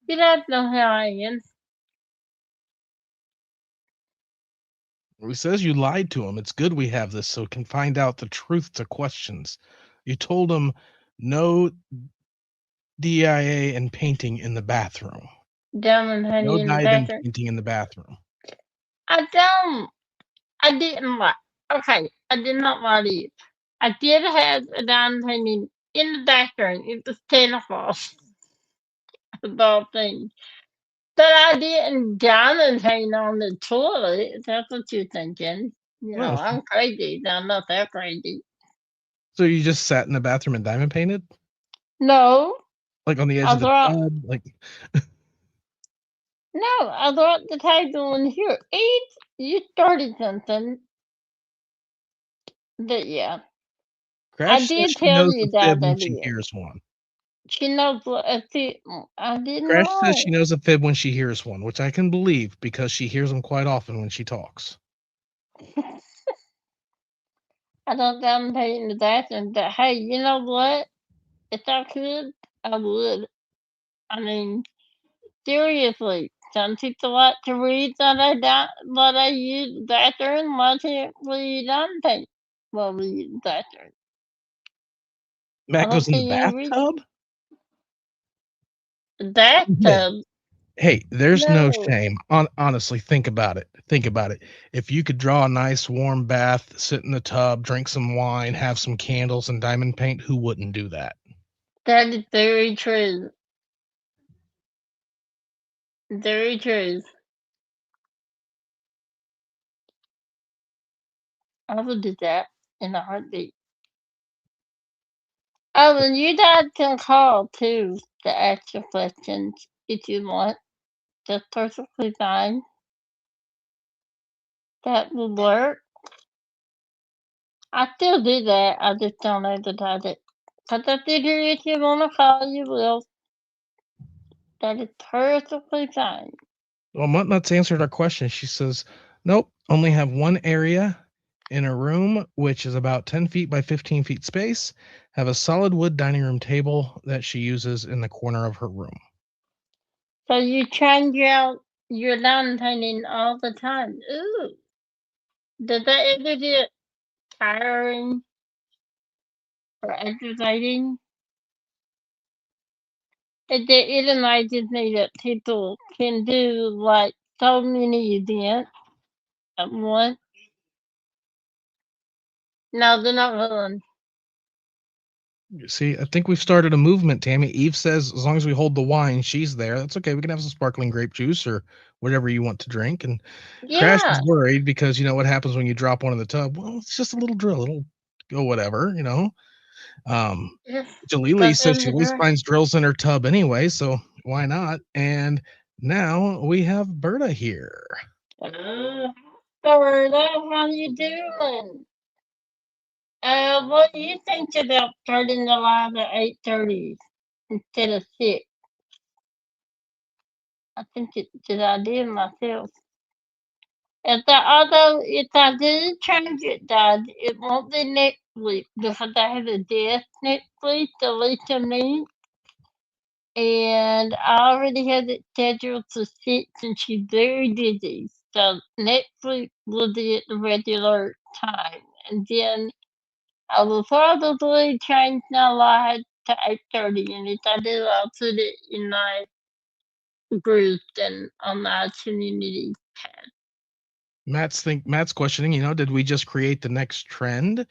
You don't know how I am. He says you lied to him. It's good we have this so we can find out the truth to questions. You told him no DIA and painting in the bathroom. Diamond No honey in the diamond bathroom. painting in the bathroom. I don't. I didn't lie. Okay, I did not lie to you. I did have a diamond honey in the bathroom. It was tennis the whole thing. But I didn't diamond hang on the toilet. If that's what you're thinking. You know, Well, I'm crazy. I'm not that crazy. so you just sat in the bathroom and diamond painted? No, Like on the edge I of the brought tub? Like no, I brought the table in here. Eat. You started something. But yeah, I Crash says did she tell knows you the that fib when she idea. hears one. She knows what I see. I didn't Crash says lie. she knows a fib when she hears one, which I can believe because she hears them quite often when she talks. I don't dominate in the bathroom. But hey, you know what? If I could, I would. I mean, seriously, some people like to read that I use the bathroom. Why can't we dominate while we use the bathroom? I Matt don't goes in the see any reason. bathtub? The Hey, bathtub? hey, there's no No. shame. Honestly, think about it. Think about it. If you could draw a nice warm bath, sit in the tub, drink some wine, have some candles and diamond paint, who wouldn't do that? That is very true. Very true. I would do that in a heartbeat. Oh, and you guys can call too to ask your questions if you want. That's perfectly fine. That will work. I still do that. I just don't advertise it. But I figure if you want to call, you will. That is perfectly fine. Well, Muttnuts answered our question. She says, nope, only have one area in a room, which is about 10 feet by 15 feet space. Have a solid wood dining room table that she uses in the corner of her room. So you change out your line painting all the time. Ooh. Does that ever get tiring or aggravating? It amazes me that people can do like so many events at once. No, they're not willing. You see, I think we've started a movement, Tammy. Eve says as long as we hold the wine, she's there. That's okay. We can have some sparkling grape juice or whatever you want to drink. And Crash is Yeah. worried because you know what happens when you drop one in the tub? Well, it's just a little drill. It'll go whatever, you know. Yes. Jalili But says then she the always girl. finds drills in her tub anyway, so why not? And now we have Berta here. Berta, how you doing? What do you think about starting the live at 8:30 instead of 6? I think it's a good idea myself. Although if I do change it, Dad, it won't be next week because I have a death next week to Lisa me. And I already had it scheduled for 6 and she's very busy. So next week will be at the regular time. And then I will probably change my live to 8:30, and if I do, I'll put it in my group and on my community tab. Matt's questioning, did we just create the next trend?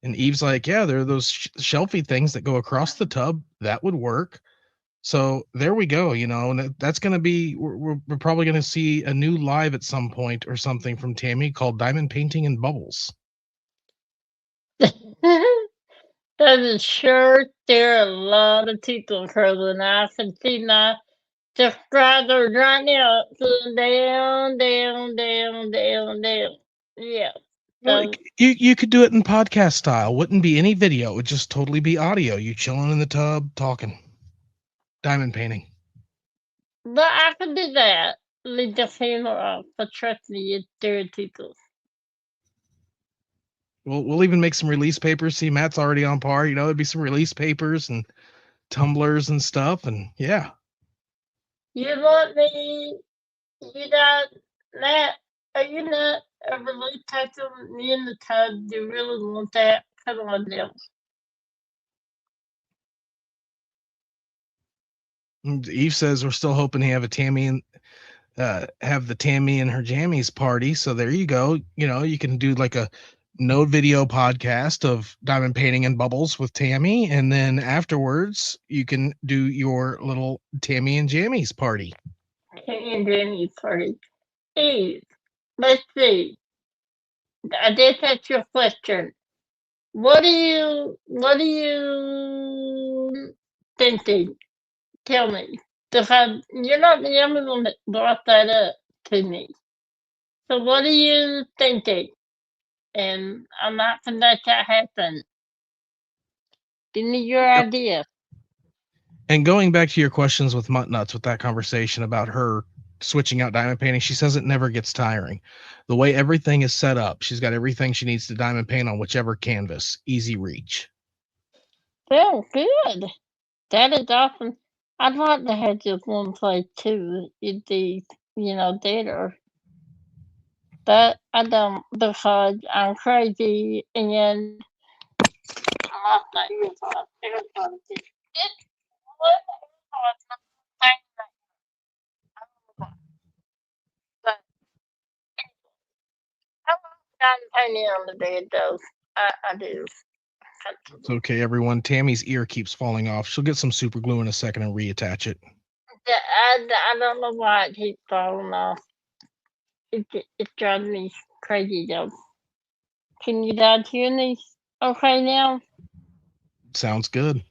And Eve's like, yeah, there are those shelfie things that go across the tub. That would work. So there we go, and that's going to be, we're probably going to see a new live at some point or something from Tammy called Diamond Painting and Bubbles. That is sure there are a lot of people curling. I can see my subscribers right now down, down, down, down, down. Yeah. Well, you could do it in podcast style. Wouldn't be any video. It would just totally be audio. You chilling in the tub, talking. Diamond painting. But I can do that. Leave the camera off, but trust me, it's there people. We'll even make some release papers. See, Matt's already on par. It'd be some release papers and tumblers and stuff. And yeah. You want me? You not, Matt? Are you not a release paper with me in the tub? Do you really want that? Come on now. Eve says we're still hoping to have a Tammy and have the Tammy and her jammies party. So there you go. You can do like a no video podcast of Diamond Painting and Bubbles with Tammy, and then afterwards you can do your little Tammy and Jammies party. Tammy and Jammies party. Eve, let's see. I did ask your question. What are you thinking? Tell me. Because you're not the only one that brought that up to me. So what are you thinking? And I'm not gonna let that happen. Give me your idea. And going back to your questions with Mutt Nuts, with that conversation about her switching out diamond painting, she says it never gets tiring. The way everything is set up, she's got everything she needs to diamond paint on whichever canvas. Easy reach. Well, good. That is awesome. I'd like to have just one place too. It'd be, theater. But I don't because I'm crazy and I'm not Painting on the bed though. I do. It's okay, everyone. Tammy's ear keeps falling off. She'll get some super glue in a second and reattach it. I don't know why it keeps falling off. It drives me crazy though. Can you guys hear me okay now? Sounds good.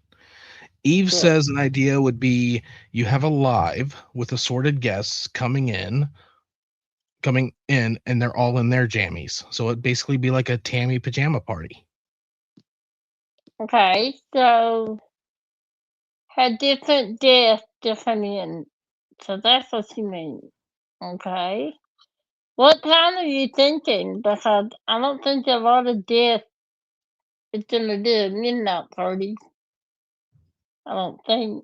Eve says an idea would be you have a live with assorted guests coming in, and they're all in their jammies. So it'd basically be like a Tammy pajama party. Okay, so had different guests to come in. So that's what you mean. Okay. What time are you thinking? Because I don't think a lot of guests is gonna do a midnight party. I don't think.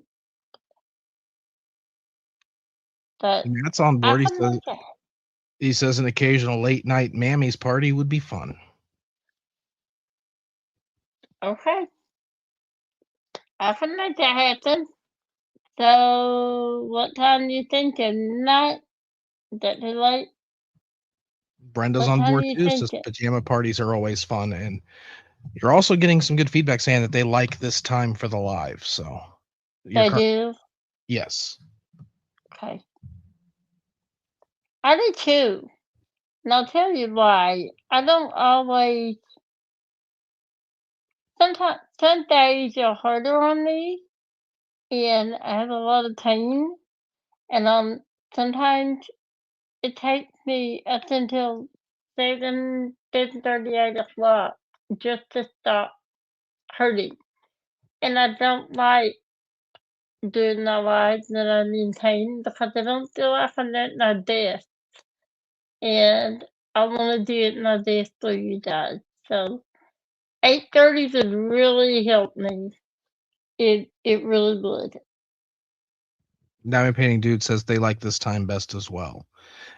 But Matt's on board. He says an occasional late night Mammy's party would be fun. Okay. I can make that happen. So what time do you think at night? Is that too late? Brenda's on board too. Says pajama parties are always fun, and you're also getting some good feedback saying that they like this time for the live. So they do. Yes. Okay. I do too. And I'll tell you why. I don't always. Sometimes some days are harder on me, and I have a lot of pain, and sometimes it takes me up until 7:30, 8 o'clock just to stop hurting. And I don't like doing my lives that I'm in pain because I don't feel like I'm at my best. and I want to do it my best for you guys. So 8:30 would really help me. It really would. Diamond Painting Dude says they like this time best as well.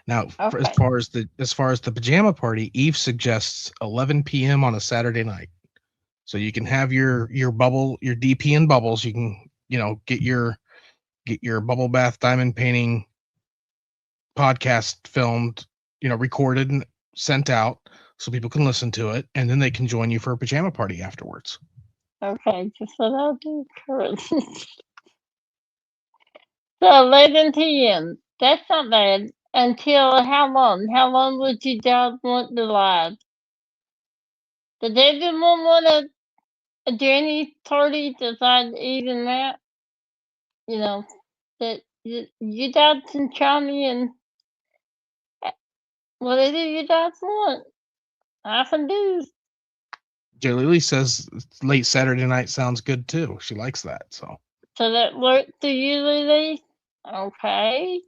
Now, as Okay. far as the pajama party, Eve suggests 11 p.m. on a Saturday night. So you can have your bubble, your DP and bubbles. You can, get your bubble bath diamond painting podcast filmed, recorded and sent out so people can listen to it, and then they can join you for a pajama party afterwards. Okay, just what I'll do currently. So 11 p.m. That's not bad. Until how long? How long would you guys want the live? Does everyone want a Jenny party besides even that? You know, that you guys can chime in whatever you guys want. I can do. Jay Lily says late Saturday night sounds good too. She likes that. So that works for you, Lily? Okay.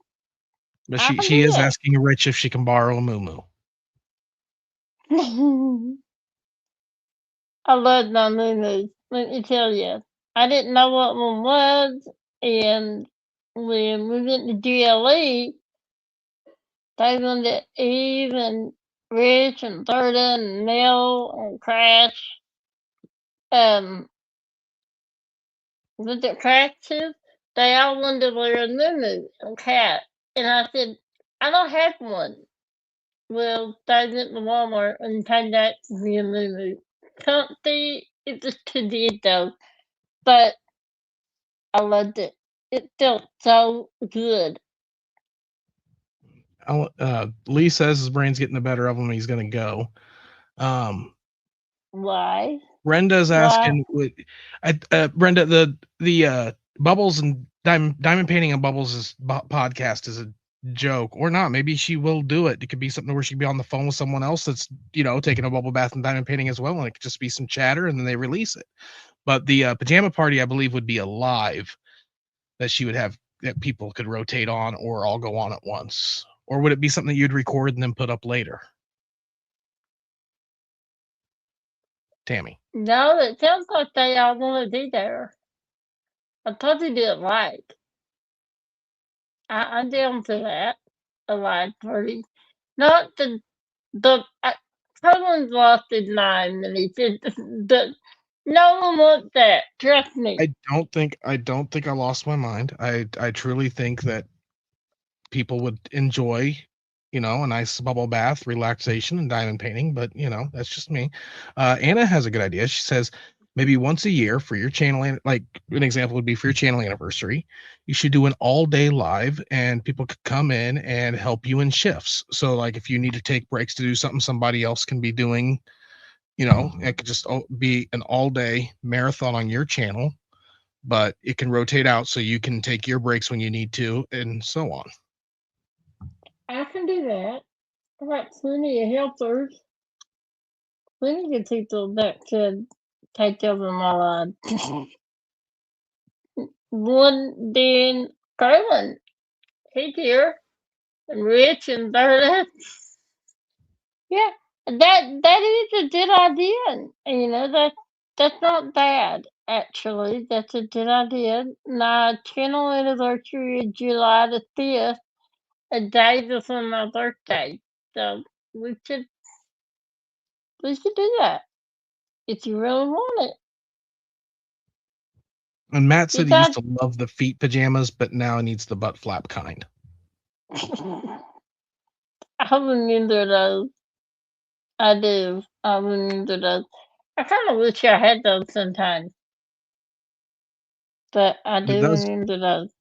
but I can she do is that. asking Rich if she can borrow a moo. I love my moo. Let me tell you. I didn't know what one was, and when we went to GLE, they wanted Eve and Rich and Berta and Nell and Crash. Um, was it Crash too? They all wanted to wear a moo and cat. And I said, I don't have one. Well, they went to Walmart and came back to me a moo. Comfy, it was too deep though, but I loved it. It felt so good. Lee says his brain's getting the better of him. He's gonna go. Why? Brenda's Why? asking, Brenda, the bubbles and diamond painting and bubbles podcast is a joke or not. Maybe she will do it. It could be something where she could be on the phone with someone else that's taking a bubble bath and diamond painting as well, and it could just be some chatter, and then they release it. But the pajama party, I believe, would be a live that she would have that people could rotate on or all go on at once. Or would it be something that you'd record and then put up later? Tammy. No, it sounds like they all want to be there. I totally didn't like. I'm down for that. A live party. Not the someone's lost his mind and he said the no one wants that. Trust me. I don't think I lost my mind. I truly think that people would enjoy, a nice bubble bath, relaxation, and diamond painting. But that's just me. Anna has a good idea. She says maybe once a year for your channel, like an example would be for your channel anniversary, you should do an all day live, and people could come in and help you in shifts. So like if you need to take breaks to do something somebody else can be doing, it could just be an all day marathon on your channel, but it can rotate out so you can take your breaks when you need to, and so on. I can do that. I got plenty of helpers. Plenty of people that could take over my life. One being Carlin. He's here. And Rich and Berta. Yeah. That is a good idea. And that's not bad actually. That's a good idea. My channel anniversary is July the 5th, a day before my birthday. So we should we should do that if you really want it. And Matt said he used Besides, to love the feet pajamas, but now he needs the butt flap kind. I remember those. I do. I remember those. I kind of wish I had those sometimes, but I It do does remember those.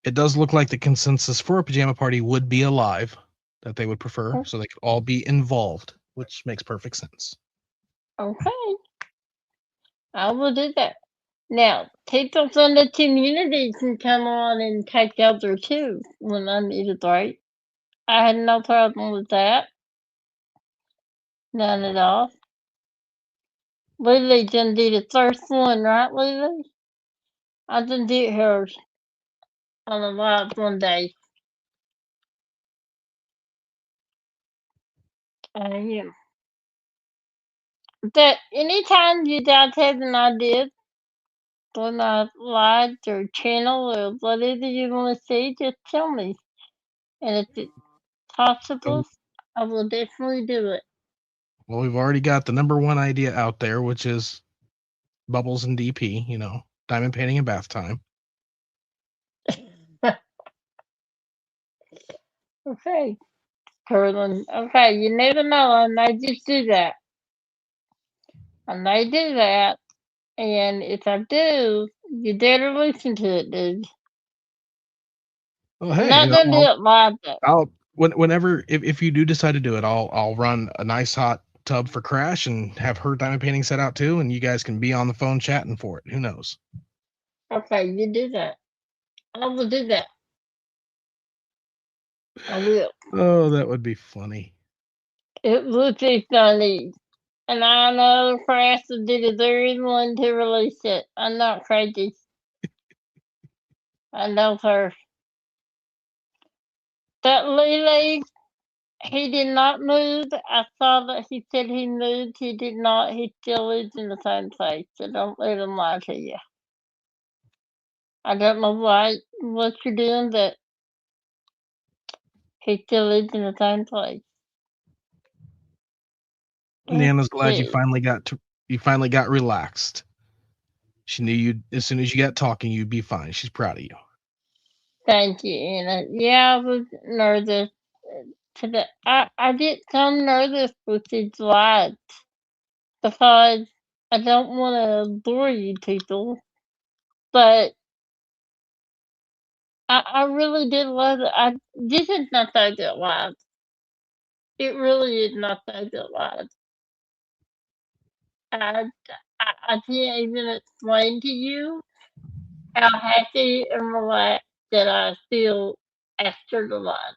it does look like the consensus for a pajama party would be a live that they would prefer, so they could all be involved, which makes perfect sense. Okay, I will do that. Now, people from the community can come on and take over too when I need a break. I had no problem with that. None at all. Lily didn't do the first one, right, Lily? I didn't do hers on the live one day. I am. That anytime you guys have an idea on a live or channel or whatever you want to see, just tell me. And if it's possible, I will definitely do it. Well, we've already got the number one idea out there, which is Bubbles and DP, diamond painting and bath time. Okay, Curlin. Okay, you never know. I may just do that. I may do that. And if I do, you better listen to it, dude. Well, I'm hey, not gonna do it live though. whenever if you do decide to do it, I'll run a nice hot tub for Crash and have her diamond painting set out too, and you guys can be on the phone chatting for it. Who knows? Okay, you do that. I will do that. I will. Oh, that would be funny. It would be funny. And I know Crash will do the very one to release it. I'm not crazy. I know her. That Lily, he did not move. I saw that he said he moved. He did not. He still lives in the same place. So don't let him lie to you. I don't know what you're doing, but he still lives in the same place. Nana's glad See. you finally got relaxed. She knew you as soon as you got talking, you'd be fine. She's proud of you. Thank you, Anna. Yeah, I was nervous today. I get so nervous with these lives because I don't want to bore you people, but I really did love it. This is not so good live. It really is not so good live. I, I can't even explain to you how happy and relaxed that I feel after the live.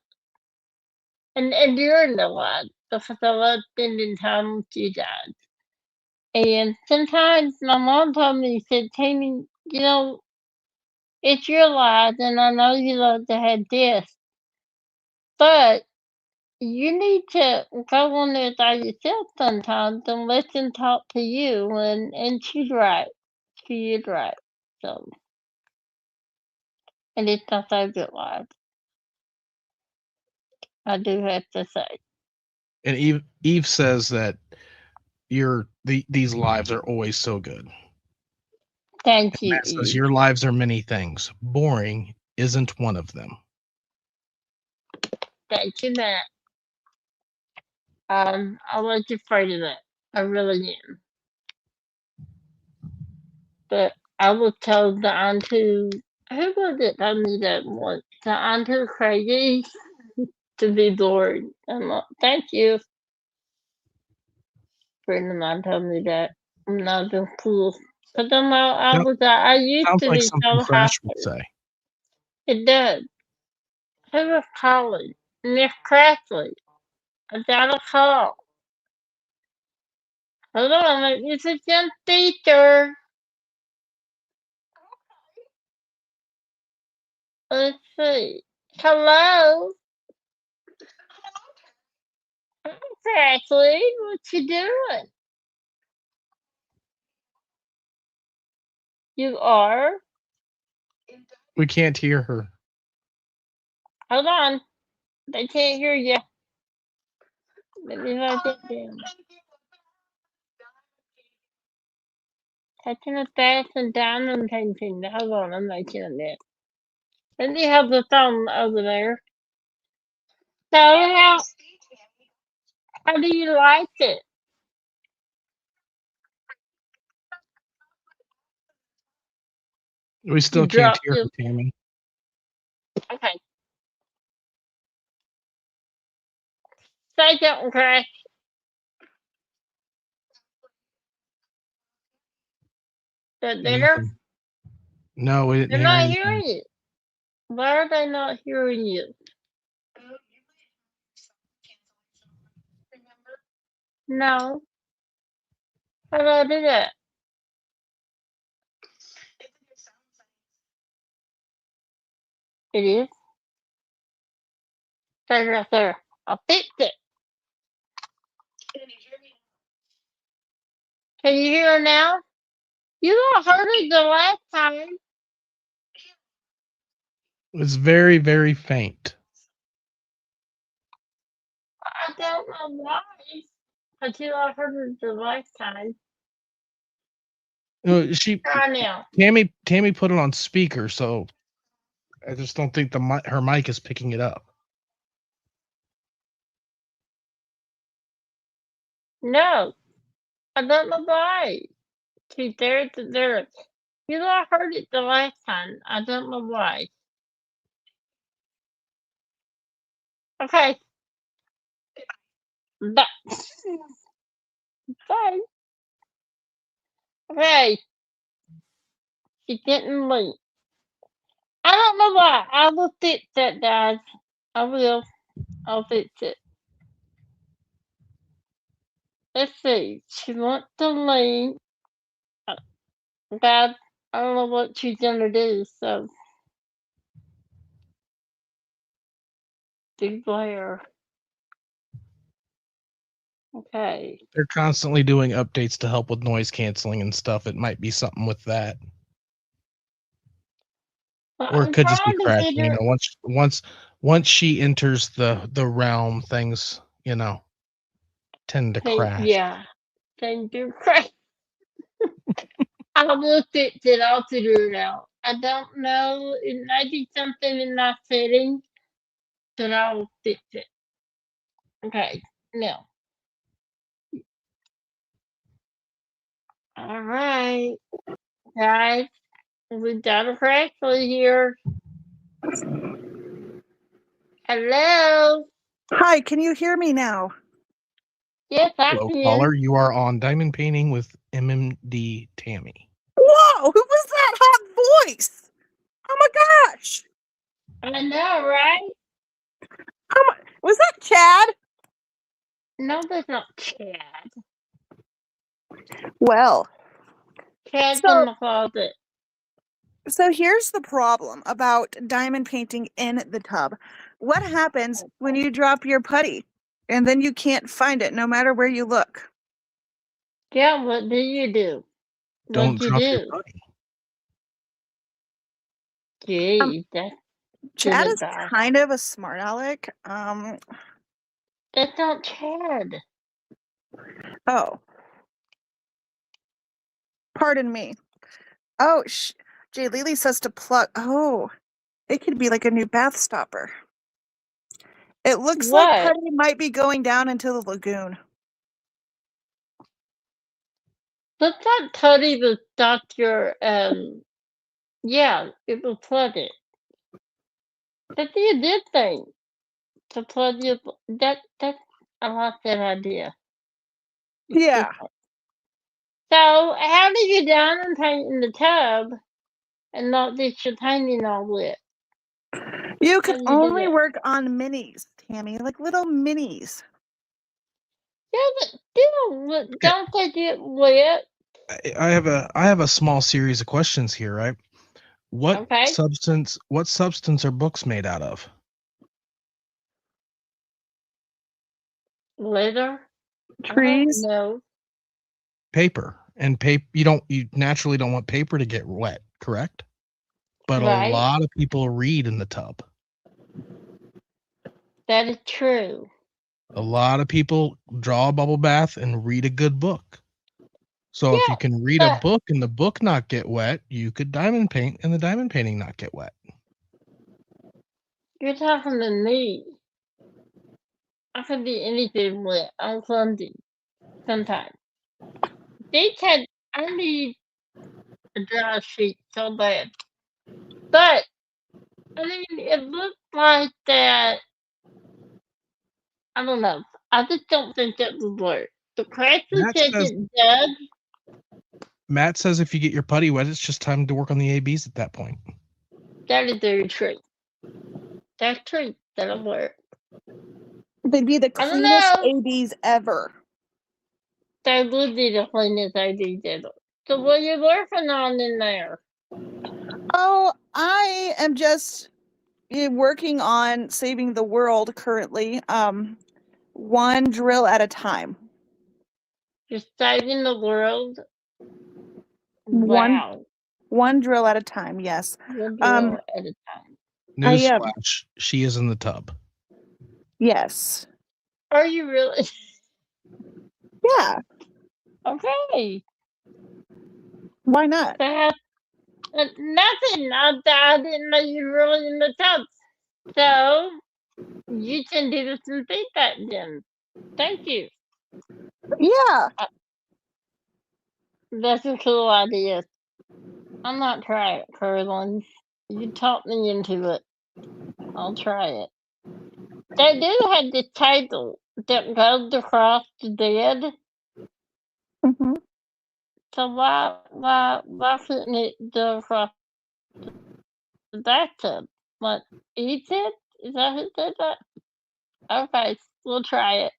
And during the live because I love spending time with you guys. And sometimes my mom told me, said, Tammy, it's your life, and I know you love to have guests, but you need to go on there by yourself sometimes and let them talk to you. And she's right. She is right. So, and it's my favorite life. I do have to say. And Eve says that these lives are always so good. Thank you, Matt says Eve. your lives are many things. Boring isn't one of them. Thank you, Matt. I was afraid of that. I really am. But I was told the Auntie, who was it told me that once? The Auntie crazy to be bored. I'm like, thank you. Friend of mine told me that. I'm not being cool. But then Yep. I used Sounds to like be something so Crash would happy. say. It does. Who was calling? Miss Craftley. I got a call. Hold on, it's a young teacher. Let's see. Hello? Craftley, what you doing? You are? We can't hear her. Hold on. They can't hear you. Let me write that down. Touching a fast and diamond painting. Hold on, I'm making a net. Let me have the thumb over there. So how do you like it? We still You can't drop hear your her, Tammy. okay. Say something, Crash. That better? Nothing. No, we didn't They're hear not anything. hearing you. Why are they not hearing you? No. How do I do that? It is. Stay right there. I'll fix it. Can you hear her now? You all heard it the last time. It's very, very faint. I don't know why. But you all heard it the last time. No, Try now. Tammy put it on speaker, so I just don't think her mic is picking it up. No, I don't know why. She's there to there. You all heard it the last time. I don't know why. Okay. Bye. Bye. Okay. She didn't leave. I don't know why. I will fix that, guys. I will. I'll fix it. Let's see. She wants to leave. God, I don't know what she's gonna do, so. Declare. Okay. They're constantly doing updates to help with noise canceling and stuff. It might be something with that. Well, Or it I'm could just be trying to crashing, figure. once she enters the realm, things, tend to crash. Yeah. Thank you. Crash. I will fix it. I'll figure it out. I don't know. It might be something in my settings, but I will fix it. Okay. Now. All right. Guys, we got a Crashly here. Hello. Hi, can you hear me now? Yes, I Hello, can. caller. You are on Diamond Painting with MMD Tammy. Whoa, who was that hot voice? Oh my gosh. I know, right? Was that Chad? No, that's not Chad. Well, Chad's So- in the closet. so here's the problem about diamond painting in the tub. What happens when you drop your putty and then you can't find it no matter where you look? Yeah, what do you do? Don't What you drop your do? putty. Gee, that's Chad good is advice. kind of a smart aleck. That's not Chad. Oh. Pardon me. Oh, Jay Lily says to plug. Oh, it could be like a new bath stopper. It looks like What? putty might be going down into the lagoon. Let's not Teddy will stop your yeah, it will flood it. That'd be a good thing. To flood your I like that idea. Yeah. So how do you diamond paint in the tub and not get your painting all wet? You How can do you do only that? work on minis, Tammy, like little minis. Yeah, but still, don't they get wet? I have a small series of questions here, right? What Okay. substance are books made out of? Leather? Trees. No. Paper. And you naturally don't want paper to get wet, correct? But Right. a lot of people read in the tub. That is true. A lot of people draw a bubble bath and read a good book. So if Yeah, you can read a book and the book not get wet, you could diamond paint and the diamond painting not get wet. You're talking to me. I can be anything wet. I'm clumsy sometimes. I need a dry sheet so bad. But, I mean, it looks like that. I don't know. I just don't think that would work. The Crashly Matt says says- it does. Matt says if you get your putty wet, it's just time to work on the ABs at that point. That is very true. That's true. That'll work. They'd be the I don't cleanest know. ABs ever. That would be the cleanest ID ever. So what are you working on in there? Oh, I am just working on saving the world currently. One drill at a time. Just saving the world. One- Wow. One drill at a time, yes. One drill at a time. Newsflash, she is in the tub. Yes. Are you really? Yeah. Okay. Why not? That, nothing. I didn't know you were really in the tub. So, you can do some feedback then. Thank you. Yeah. That's a cool idea. I'm not trying it, Curlin. You talked me into it. I'll try it. They do have this table that goes across the bed. Hmm. So why couldn't it go across the bathtub? Like, eat it? Is that who said that? Okay, we'll try it.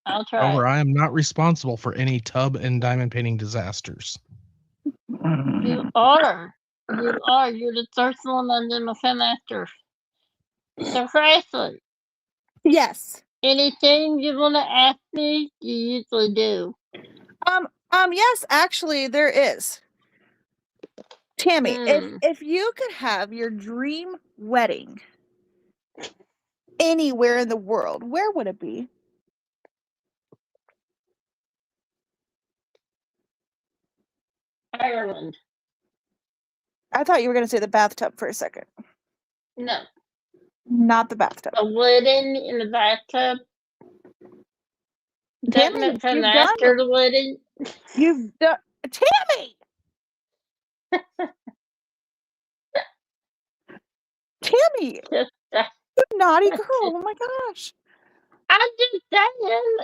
I'll try However, it. I am not responsible for any tub and diamond painting disasters. You are. You are. You're the first one I'm gonna come after. So, Chrysler, Yes. anything you want to ask me, you usually do. Yes, actually there is. Tammy, Hmm. if you could have your dream wedding anywhere in the world, where would it be? Ireland. I thought you were going to say the bathtub for a second. No. Not the bathtub. A wedding in the bathtub? That Tammy, meant come you've after the wedding? You've done. Tammy! Tammy! Just, You naughty girl. Oh my gosh. I'm just saying.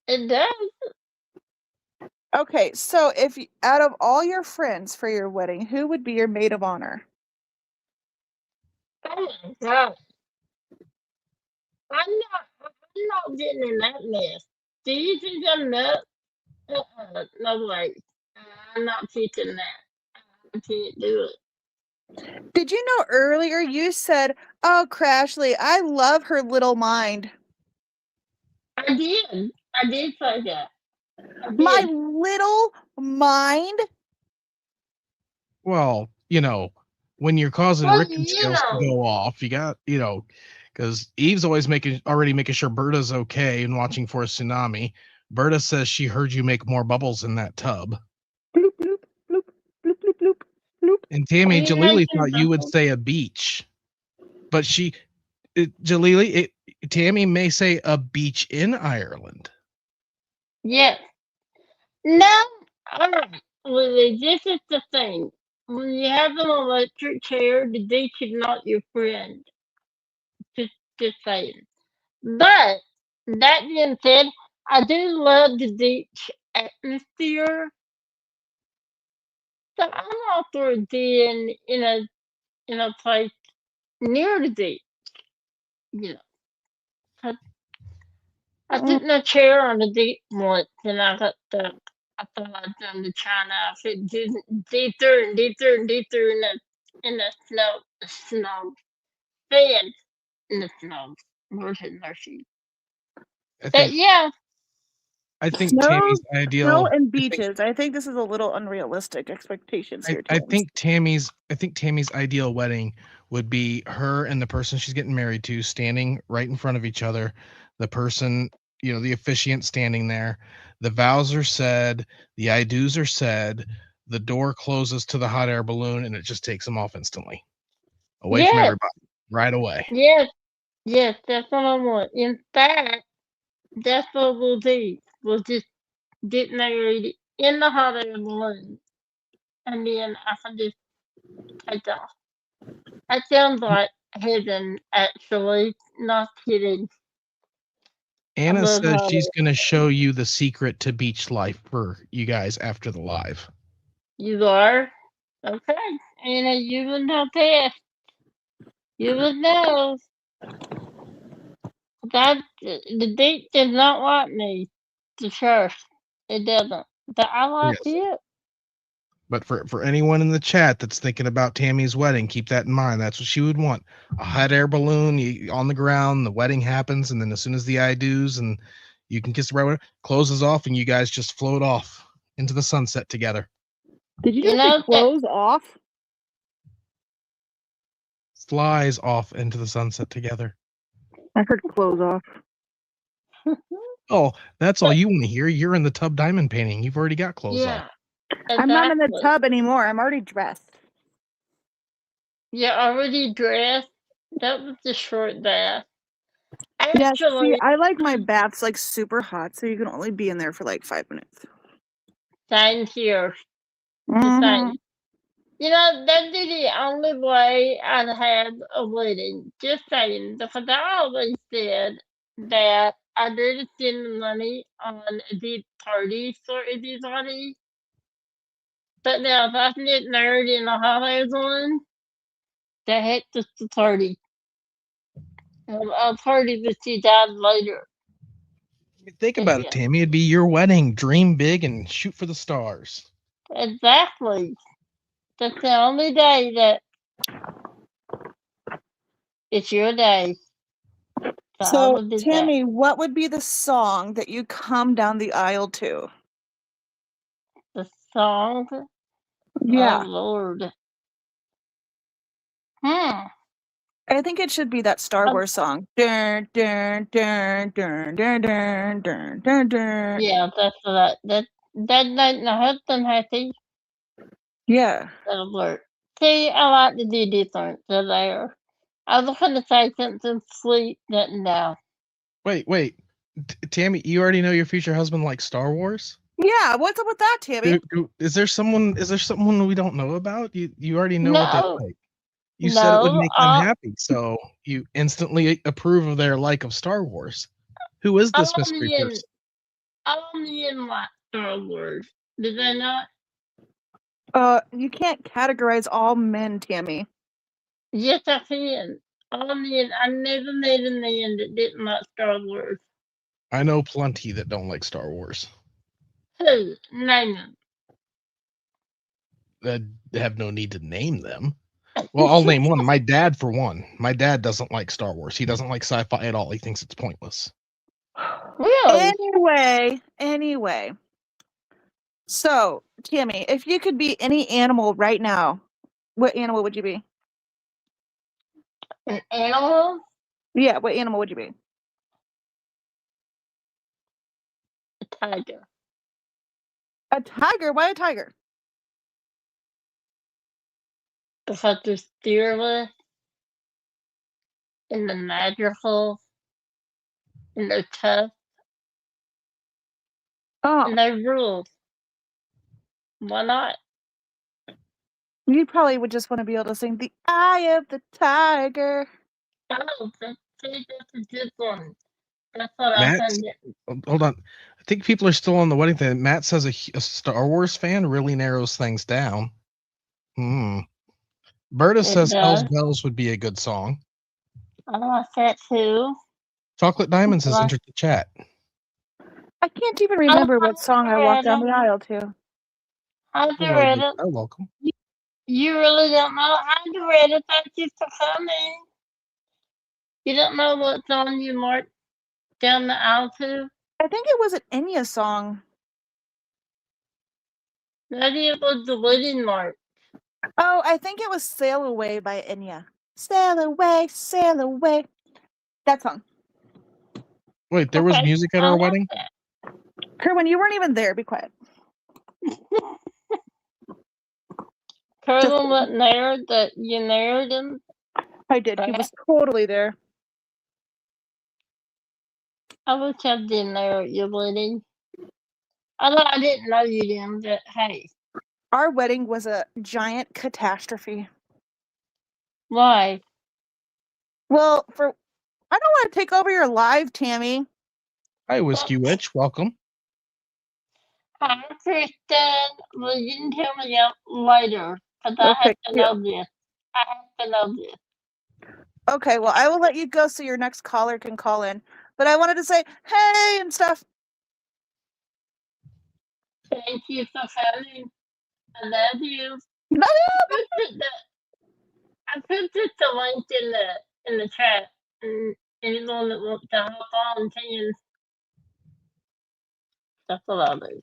It does. Okay, so if out of all your friends for your wedding, who would be your maid of honor? Oh my god. I'm not getting in that mess. Do you think I'm nuts? No way. I'm not teaching that. I can't do it. Did you know earlier you said, "Oh, Crashly, I love her little mind." I did. I did say that. I did. My little mind? Well, when you're causing Well, Rick and scales to go off, you got, because Eve's always already making sure Berta's okay and watching for a tsunami. Berta says she heard you make more bubbles in that tub. Bloop, bloop, bloop, bloop, bloop, bloop, bloop. And Tammy, Are you Jalili making thought you would bubbles? say a beach. But Tammy may say a beach in Ireland. Yes. No. All right. Well, this is the thing. When you have an electric chair, the beach is not your friend. Just saying. But that being said, I do love the beach atmosphere. So I'm all for being in a place near the beach. You know, I sit in a chair on the beach once, and I got stuck. I thought I'd done to China. I fit deeper and deeper and deeper in the snow, sand in the snow. Lord have mercy. But yeah, I think Snow- Tammy's Snow ideal. and beaches. I think this is a little unrealistic expectations here. I James. think Tammy's ideal wedding would be her and the person she's getting married to standing right in front of each other. The person, the officiant standing there. The vows are said. The I do's are said. The door closes to the hot air balloon, and it just takes them off instantly, away from Yes. everybody, right away. Yes, that's what I want. In fact, that's what we'll do. We'll just get married in the hot air balloon, and then I can just take off. That sounds like heaven, actually. Not kidding. Anna love says hot she's air. going to show you the secret to beach life for you guys after the live. You are? Okay. Anna, you would know best. You would know. That the beach does not like me. The church. It doesn't. But I like it. But for anyone in the chat that's thinking about Tammy's wedding, keep that in mind. That's what she would want. A hot air balloon on the ground, the wedding happens, and then as soon as the I do's and You can kiss the bride, closes off, and you guys just float off into the sunset together. Did you You just know say that- close off? Flies off into the sunset together. I heard close off. Oh, that's all you want to hear. You're in the tub diamond painting. You've already got clothes on. Yeah. I'm not in the exactly. tub anymore. I'm already dressed. You're already dressed. That was a short bath. Yeah, Actually, see, I like my baths like super hot, so you can only be in there for like 5 minutes. same here. The Mhm. same. You know, that'd be the only way I'd have a wedding. Just saying, because I always said that I didn't spend the money on a big party for everybody. But now, if I can get married in a holiday one, the heck just the party. I'll party with you guys later. Think about it, Tammy. It'd be your wedding. Dream big and shoot for the stars. Exactly. That's the only day that it's your day. I So, will do that. Tammy, what would be the song that you come down the aisle to? The song. Yeah, Oh Lord. I think it should be that Star Um, Wars song. Dun, dun, dun, dun, dun, dun, dun, dun, dun. Yeah, that's what that night my husband had to Yeah. alert. See, I like to do different so there. I was gonna say something sweet, but no. Wait. Tammy, you already know your future husband likes Star Wars? Yeah, what's up with that, Tammy? Is there someone we don't know about? You already know what they No. like. You said it would No, make them happy, so you instantly approve of their like of Star Wars. Who is this mystery person? only in like Star Wars. Did I not? You can't categorize all men, Tammy. Yes, I can. I never met a man that didn't like Star Wars. I know plenty that don't like Star Wars. Who? Name them. That have no need to name them. Well, I'll name one. My dad, for one. My dad doesn't like Star Wars. He doesn't like sci-fi at all. He thinks it's pointless. Really? Anyway. So, Tammy, if you could be any animal right now, what animal would you be? An animal? Yeah, what animal would you be? A tiger. A tiger? Why a tiger? Because they're fearless and they're magical and they're tough Oh, and they rule. Why not? you probably would just want to be able to sing "The Eye of the Tiger." Oh, that's a good one. That's what Matt, I think. hold on. I think people are still on the wedding thing. Matt says a Star Wars fan really narrows things down. Berta It says Hell's does. Bells would be a good song. I like that too. Chocolate Diamonds has Well, entered the chat. I can't even remember what song I walked down the aisle to. How'd you Hello, read you're it? welcome. You really don't know how to read it. Thank you for coming. You don't know what song you marked down the aisle to? I think it was an Enya song. Maybe it was the wedding mark. Oh, I think it was "Sail Away" by Enya. Sail away, sail away. That song. Wait, there was music at our wedding? Kerwin, you weren't even there. Be quiet. Kerwin wasn't there that you married him? I did. He was totally there. I wish I'd been there at your wedding. Although I didn't know you then, but hey. Our wedding was a giant catastrophe. Why? Well, I don't want to take over your live, Tammy. Hi, Whiskey Witch. Welcome. Hi, Kristen. Well, you can tell me that later, because I have to know this. I have to know this. Okay, well, I will let you go so your next caller can call in. But I wanted to say, hey, and stuff. Thank you for coming. I love you. Love I put the link in the chat, and anyone that wants to hop on can. That's what I do.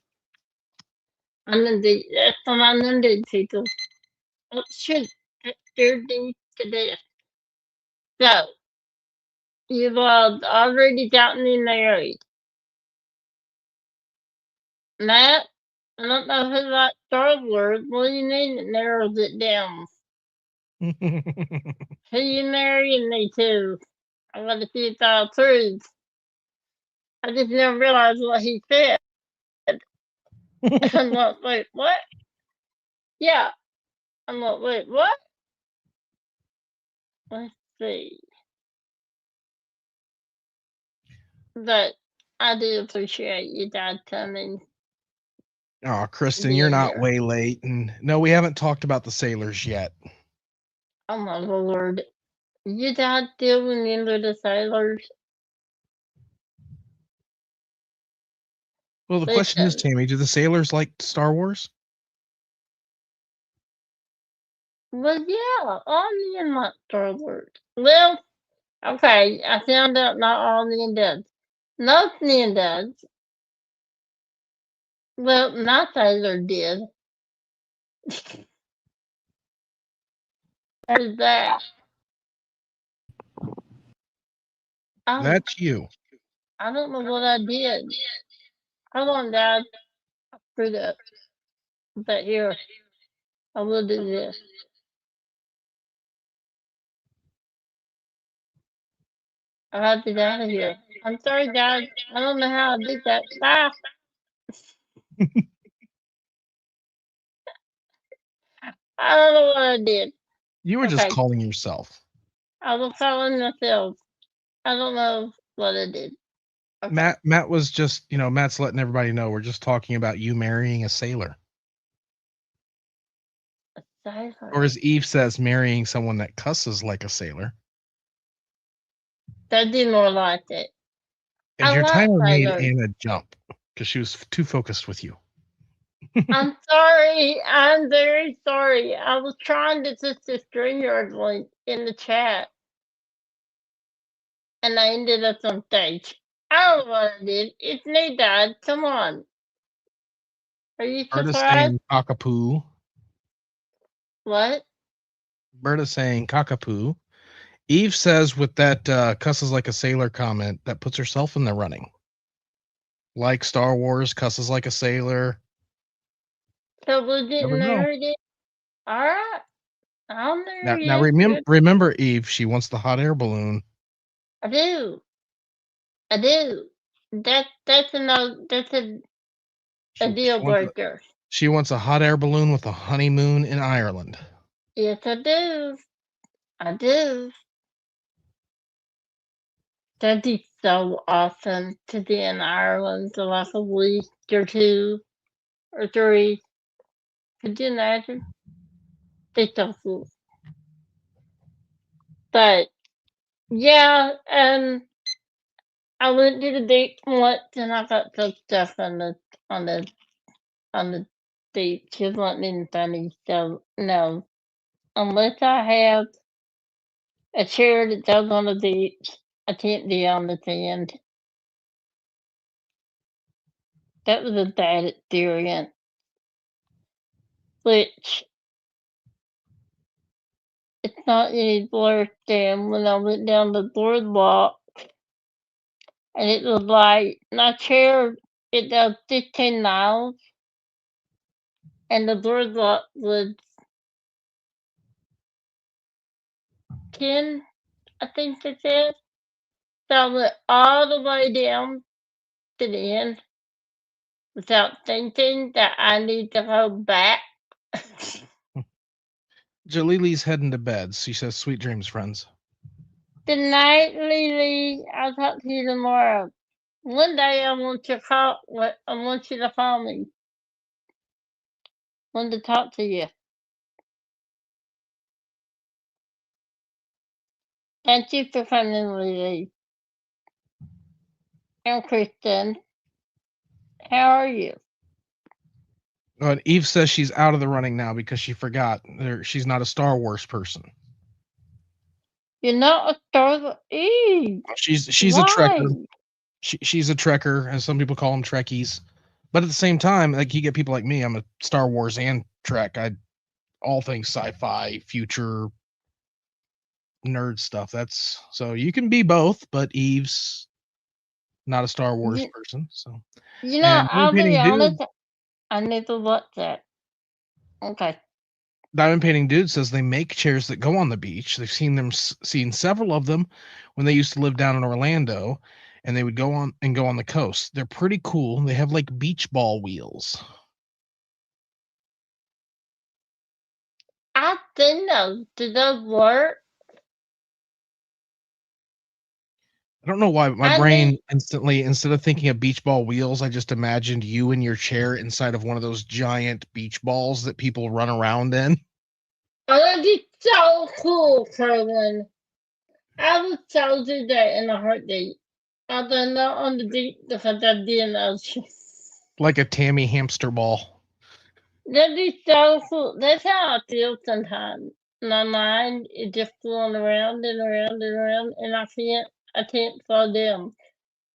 That's what I'm gonna do, people. Oh, shit. That scared me to death. So, you've already gotten in married. Matt, I don't know who that Star Wars. What do you mean it narrows it down? Who you marrying me to? I gotta see if I approve. I just never realized what he said. I'm like, wait, what? Yeah. I'm like, wait, what? Let's see. But I do appreciate you, Dad, coming. Oh, Kristen, Yeah, you're not yeah. way late. And no, we haven't talked about the sailors yet. Oh my lord. Your dad dealing into the sailors? Well, the question is, Listen, Tammy, do the sailors like Star Wars? well, yeah, all men like Star Wars. Well, okay, I found out not all men does. Most men does. Well, my sailor did. What is that? Oh, That's you. I don't know what I did. Hold on, Dad. I screwed up. But here, I will do this. I have to get out of here. I'm sorry, Dad. I don't know how I did that. Bye. I don't know what I did. You were just Okay. calling yourself. I was calling myself. I don't know what I did. Okay. Matt was just, Matt's letting everybody know we're just talking about you marrying a sailor. Sailor. Or as Eve says, marrying someone that cusses like a sailor. That did more like it. And I your like timer made sailors. Anna jump because she was too focused with you. I'm sorry. I'm very sorry. I was trying to put the StreamYard link in the chat. And I ended up on stage. I don't know what I did. It's me, Dad. Come on. Are you Berta's surprised? saying cockapoo. What? Berta's saying cockapoo. Eve says with that cusses like a sailor comment, that puts herself in the running. Like Star Wars, cusses like a sailor. So we didn't Never know. marry it? Alright. I'll marry Now you. remember, Eve, she wants the hot air balloon. I do. I do. That's a deal breaker. She wants a hot air balloon with a honeymoon in Ireland. Yes, I do. I do. That'd be so awesome to be in Ireland for like a week or 2 or 3. Could you imagine? Be so cool. But yeah, I went to the beach once and I got so stuck on the beach. It wasn't even funny. So no, unless I have a chair that goes on the beach, I can't be on the sand. That was a bad experience. Which it's not any worse than when I went down the boardwalk and it was like my chair it does 15 miles and the boardwalk was 10, I think it said. So I went all the way down to the end without thinking that I need to go back. Jalili's heading to bed. She says, "Sweet dreams, friends." Good night, Lily. I'll talk to you tomorrow. One day I want you to call me. I want to talk to you. Thank you for coming, Lily. And Kristen. How are you? And Eve says she's out of the running now because she forgot she's not a Star Wars person. You're not a Star Wars. She's a Trekker. She's a Trekker, as some people call them Trekkies. But at the same time, like you get people like me, I'm a Star Wars and Trek. All things sci-fi, future nerd stuff. That's so you can be both, but Eve's not a Star Wars person. So and I'll be Painting Dude, honest, I never watched that. Okay. Diamond Painting Dude says they make chairs that go on the beach. They've seen several of them when they used to live down in Orlando, and they would go on the coast. They're pretty cool. They have like beach ball wheels. I think those, do those work? I don't know why my I brain need, instantly, instead of thinking of beach ball wheels, I just imagined you in your chair inside of one of those giant beach balls that people run around in. oh, that'd be so cool, Carolyn. I would so do that in a heartbeat. Although not on the beach because I'd be in the ocean. Like a Tammy hamster ball. That'd be so cool. That's how I feel sometimes. My mind is just going around and around and around, and I can't fall down.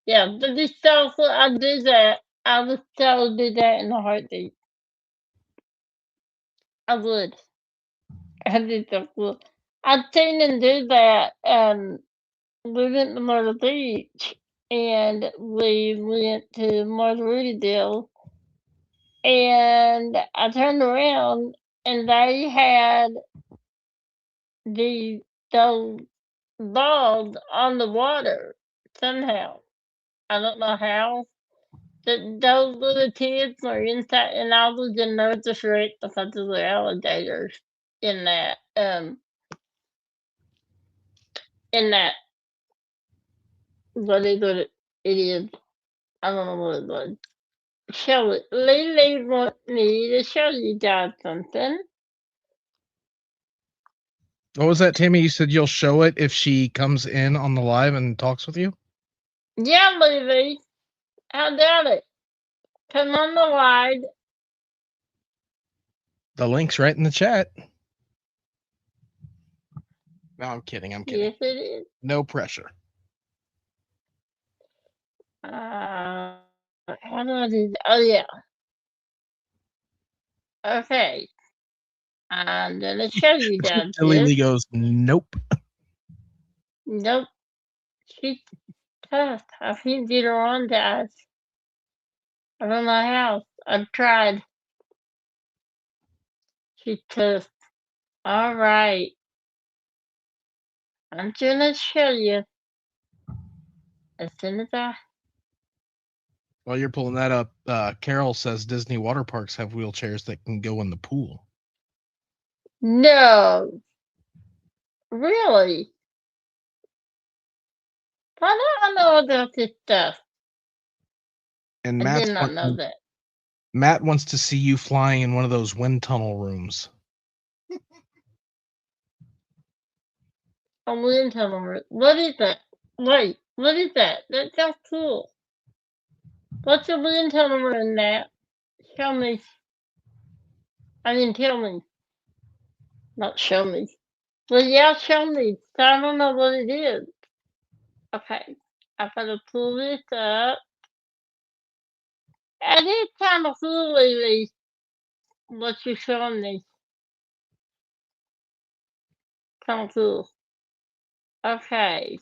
Yeah, that'd be so cool. I'd do that. I would so do that in a heartbeat. I would. I'd be so cool. I'd seen them do that. We went to Myrtle Beach, and we went to Margaritaville, and I turned around, and they had those balls on the water somehow. I don't know how. Those little kids are inside, and I was in nervous wreck because of the alligators in that whatever it is. I don't know what it was. Show it. Lily wants me to show you guys something. What was that, Tammy? You said you'll show it if she comes in on the live and talks with you? Yeah, Lily. How about it? Come on the ride. The link's right in the chat. No, I'm kidding. Yes, it is. No pressure. How do I do that? Oh, yeah. Okay. I'm gonna show you guys Lily this. goes, nope. Nope. She's tough. I can't get her on, guys. I don't know how. I've tried. She's tough. All right. I'm gonna show you as soon as I. While you're pulling that up, Carol says Disney water parks have wheelchairs that can go in the pool. No. Really? How do I know about this stuff? And I did not know that. Matt wants to see you flying in one of those wind tunnel rooms. A wind tunnel room. What is that? Wait, what is that? That sounds cool. What's a wind tunnel room, Matt? Show me. I mean, tell me. Not show me. Well, yeah, show me. I don't know what it is. Okay. I gotta pull this up. And it's kind of cool, Lily, what you're showing me. Kind of cool. Okay.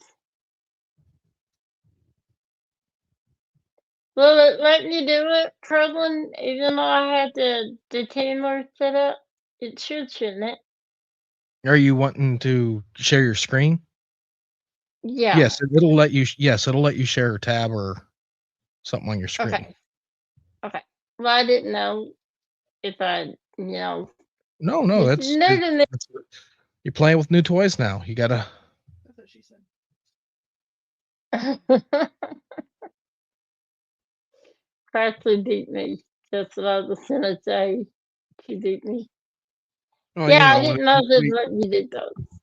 Will it let me do it, Krillin, even though I had the timer set up? It should, shouldn't it? Are you wanting to share your screen? Yeah. Yes, it'll let you. Yes, it'll let you share a tab or something on your screen. Okay. Okay. Well, I didn't know if I, No, it's new to me. You're playing with new toys now. You gotta. That's what she said. Presley beat me. That's what I was gonna say. She beat me. Well, Yeah, I you know, didn't know this let me do those.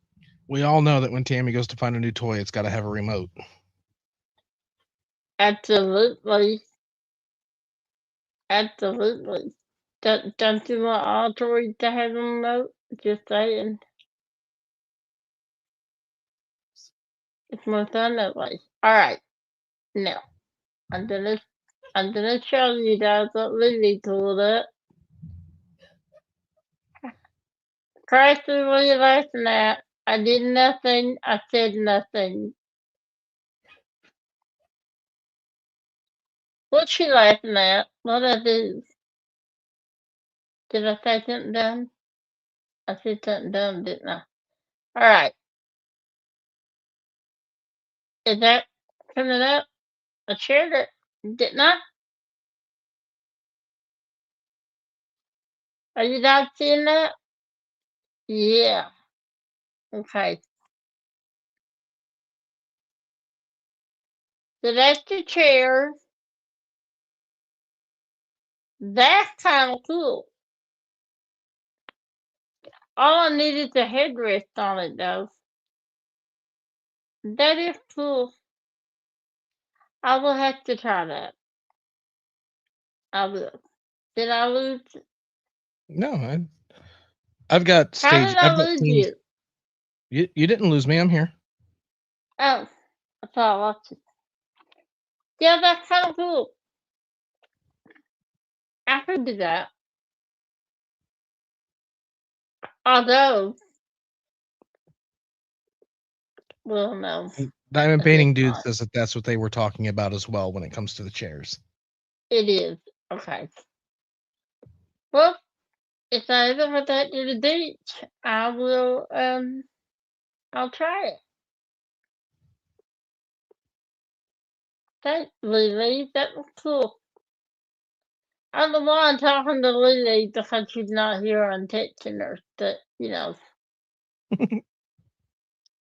we all know that when Tammy goes to find a new toy, it's got to have a remote. Absolutely. Absolutely. Don't you want all toys to have a remote? Just saying. It's more fun that way. Alright. Now, I'm gonna I'm gonna show you guys what Lily pulled up. Carson, what are you laughing at? I did nothing. I said nothing. What's she laughing at? What I do? Did I say something dumb? I said something dumb, didn't I? All right. Is that coming up? I shared it, didn't I? Are you guys seeing that? Yeah. Okay. So that's the chair. That's kind of cool. All I need is a headrest on it, though. That is cool. I will have to try that. I will. Did I lose? No, I've got How stage. did I I've got lose teams. you? You didn't lose me. I'm here. Oh, I thought I lost you. Yeah, that's kind of cool. I could do that. Although, well, no. Diamond I guess Painting Dude not. says that that's what they were talking about as well when it comes to the chairs. It is. Okay. Well, if I ever have that to the beach, I will, I'll try it. Thanks, Lily. That was cool. I don't know why I'm talking to Lily because she's not here on texting her, but, you know.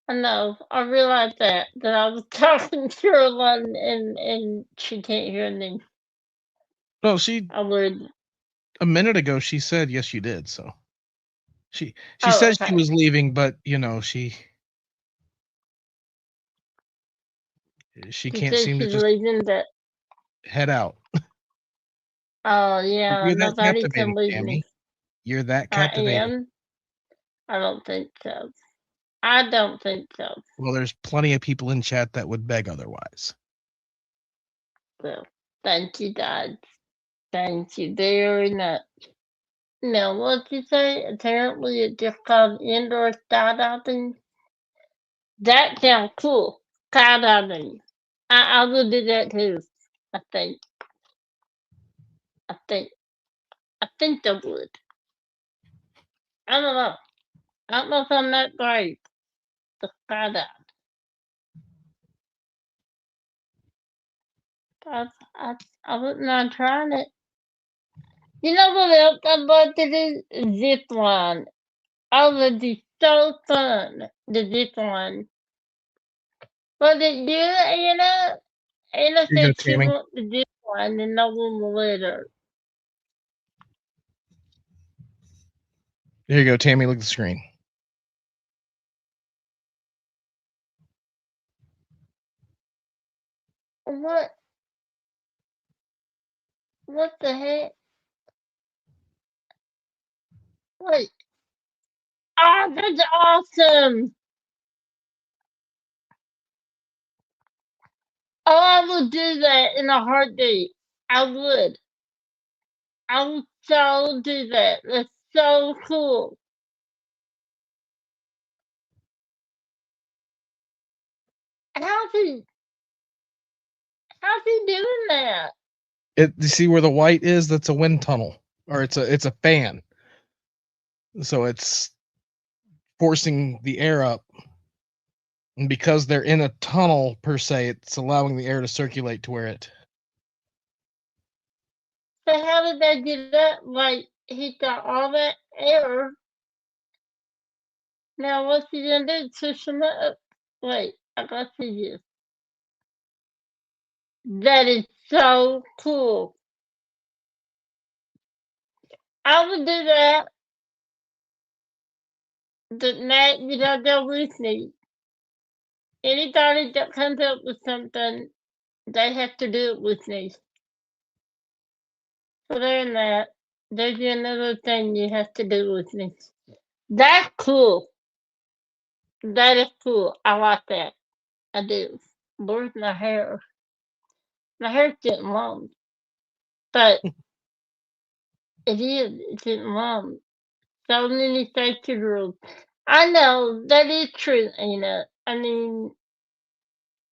I know. I realized that I was talking to her one and she can't hear me. Well, I would. a minute ago she said yes, you did. So she Oh, said okay. she was leaving, but you know she She can't said seem to she's just leaving, but head out. oh yeah, You're that nobody can captivating, leave Tammy. me. You're that I captivating. am. I don't think so. I don't think so. Well, there's plenty of people in chat that would beg otherwise. Well, thank you, Dad. Thank you very much. Now, what'd you say? Apparently, it's just called indoor skydiving. That sounds cool. Skydiving. I will do that too. I think. I think. I think I would. I don't know. I don't know if I'm that brave to skydive. I wouldn't mind trying it. You know what else I'd like to do? Zip line. Oh, that'd be so fun. The zip line. Was it you, Anna? Anna Here you go, said she Tammy. wants the zip line and no one will let her. Here you go, Tammy. Look at the screen. What? What the heck? Wait. Oh, that's awesome! Oh, I would do that in a heartbeat. I would. I would so do that. That's so cool. How's he? How's he doing that? You see where the white is? That's a wind tunnel, or it's a fan. So it's forcing the air up, and because they're in a tunnel per se, it's allowing the air to circulate to where it. So how did they get that? Like he got all that air. Now what's he gonna do? Push him up? Wait, I gotta see this. That is so cool. I would do that. But Matt, you gotta go with me. Anybody that comes up with something, they have to do it with me. So there's that. There's another thing you have to do with me. That's cool. That is cool. I like that. I do. Where's my hair? My hair's getting long. But it's in mom. So many safety rules. I know that is true, Anna. I mean,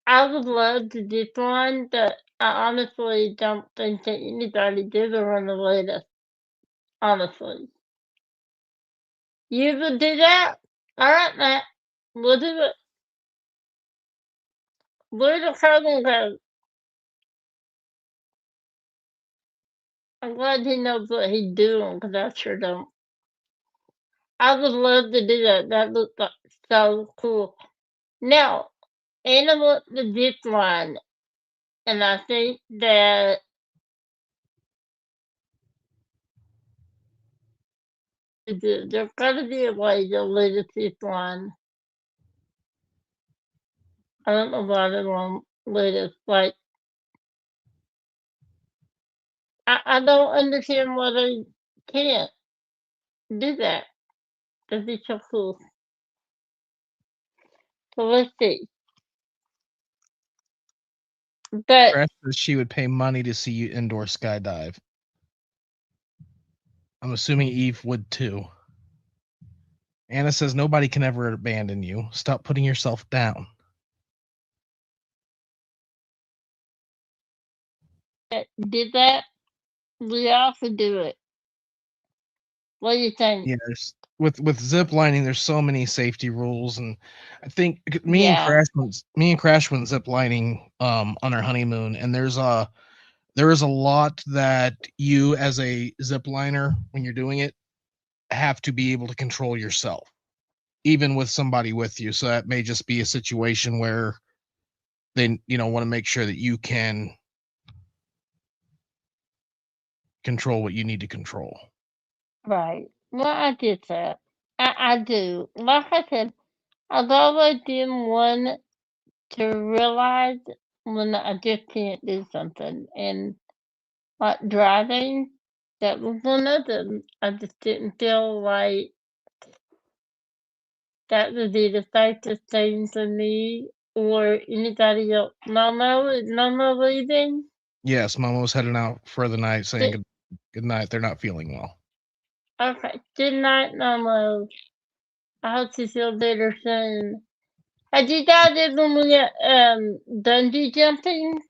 I would love to do one, but I honestly don't think that anybody did run the latest. Honestly, you would do that? All right, Matt. We'll do it. Where the cousin go? I'm glad he knows what he's doing, because I sure don't. I would love to do that. That looks like so cool. Now, Anna wants the zip line, and I think that there's got to be a way to let us zip line. I don't know why they won't let us. Like, I don't understand why they can't do that. That'd be so cool. So let's see. But Crash says she would pay money to see you indoor skydive. I'm assuming Eve would too. Anna says nobody can ever abandon you. Stop putting yourself down. did that? We all could do it. What do you think? Yeah, with zip lining, there's so many safety rules, and I think me and Crash went zip lining on our honeymoon, and there is a lot that you as a zip liner, when you're doing it, have to be able to control yourself, even with somebody with you. So that may just be a situation where they want to make sure that you can control what you need to control. Right. Well, I did that. I do. Like I said, I've always been one to realize when I just can't do something. And like driving, that was one of them. I just didn't feel like that would be the safest thing for me or anybody else. Mama leaving? Yes, Momo's heading out for the night, saying Good, good night. They're not feeling well. okay. Good night, Mama. I hope you feel better soon. Have you guys ever went bungee jumping?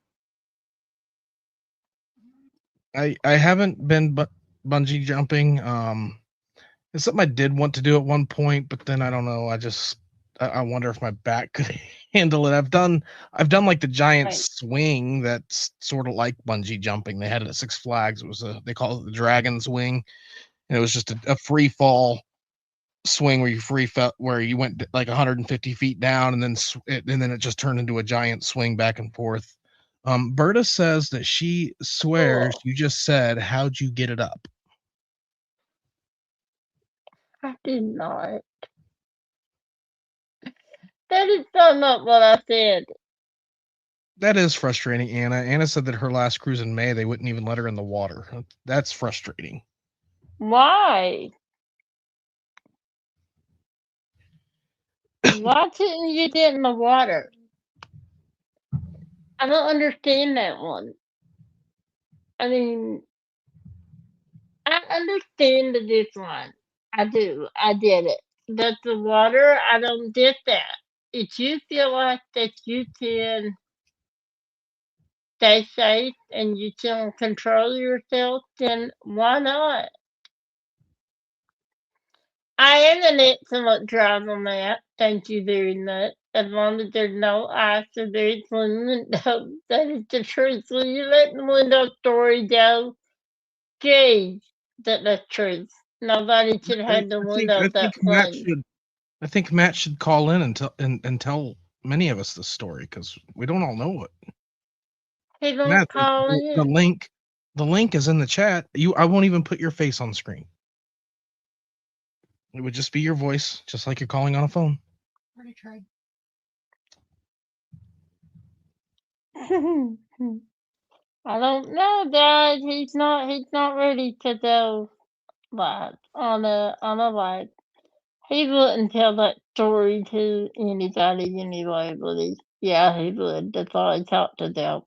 I haven't been bungee jumping. It's something I did want to do at one point, but then I don't know. I wonder if my back could handle it. I've done like the giant Right. swing that's sort of like bungee jumping. They had it at Six Flags. It was they call it the dragon swing, and it was just a free fall swing where you went like 150 feet down, and then it just turned into a giant swing back and forth. Berta says that she swears Cool. you just said, "How'd you get it up?" I did not. That is not what I said. That is frustrating, Anna. Anna said that her last cruise in May, they wouldn't even let her in the water. That's frustrating. Why? Why couldn't you get in the water? I don't understand that one. I mean, I understand this one. I do. I did it. But the water, I don't get that. If you feel like that you can stay safe and you can control yourself, then why not? I am an excellent driver, Matt. Thank you very much. As long as there's no ice or there's wind, no, that is the truth. Will you let the window story go? Jeez, that's truth. Nobody should I, have the I think I windows think that Matt plain. should I think Matt should call in and tell many of us the story because we don't all know it. He don't Matt, call the in. link is in the chat. I won't even put your face on screen. It would just be your voice, just like you're calling on a phone. Already tried. I don't know, guys. He's not ready to go live on a live. He wouldn't tell that story to anybody anyway, but he would. That's all he talked about.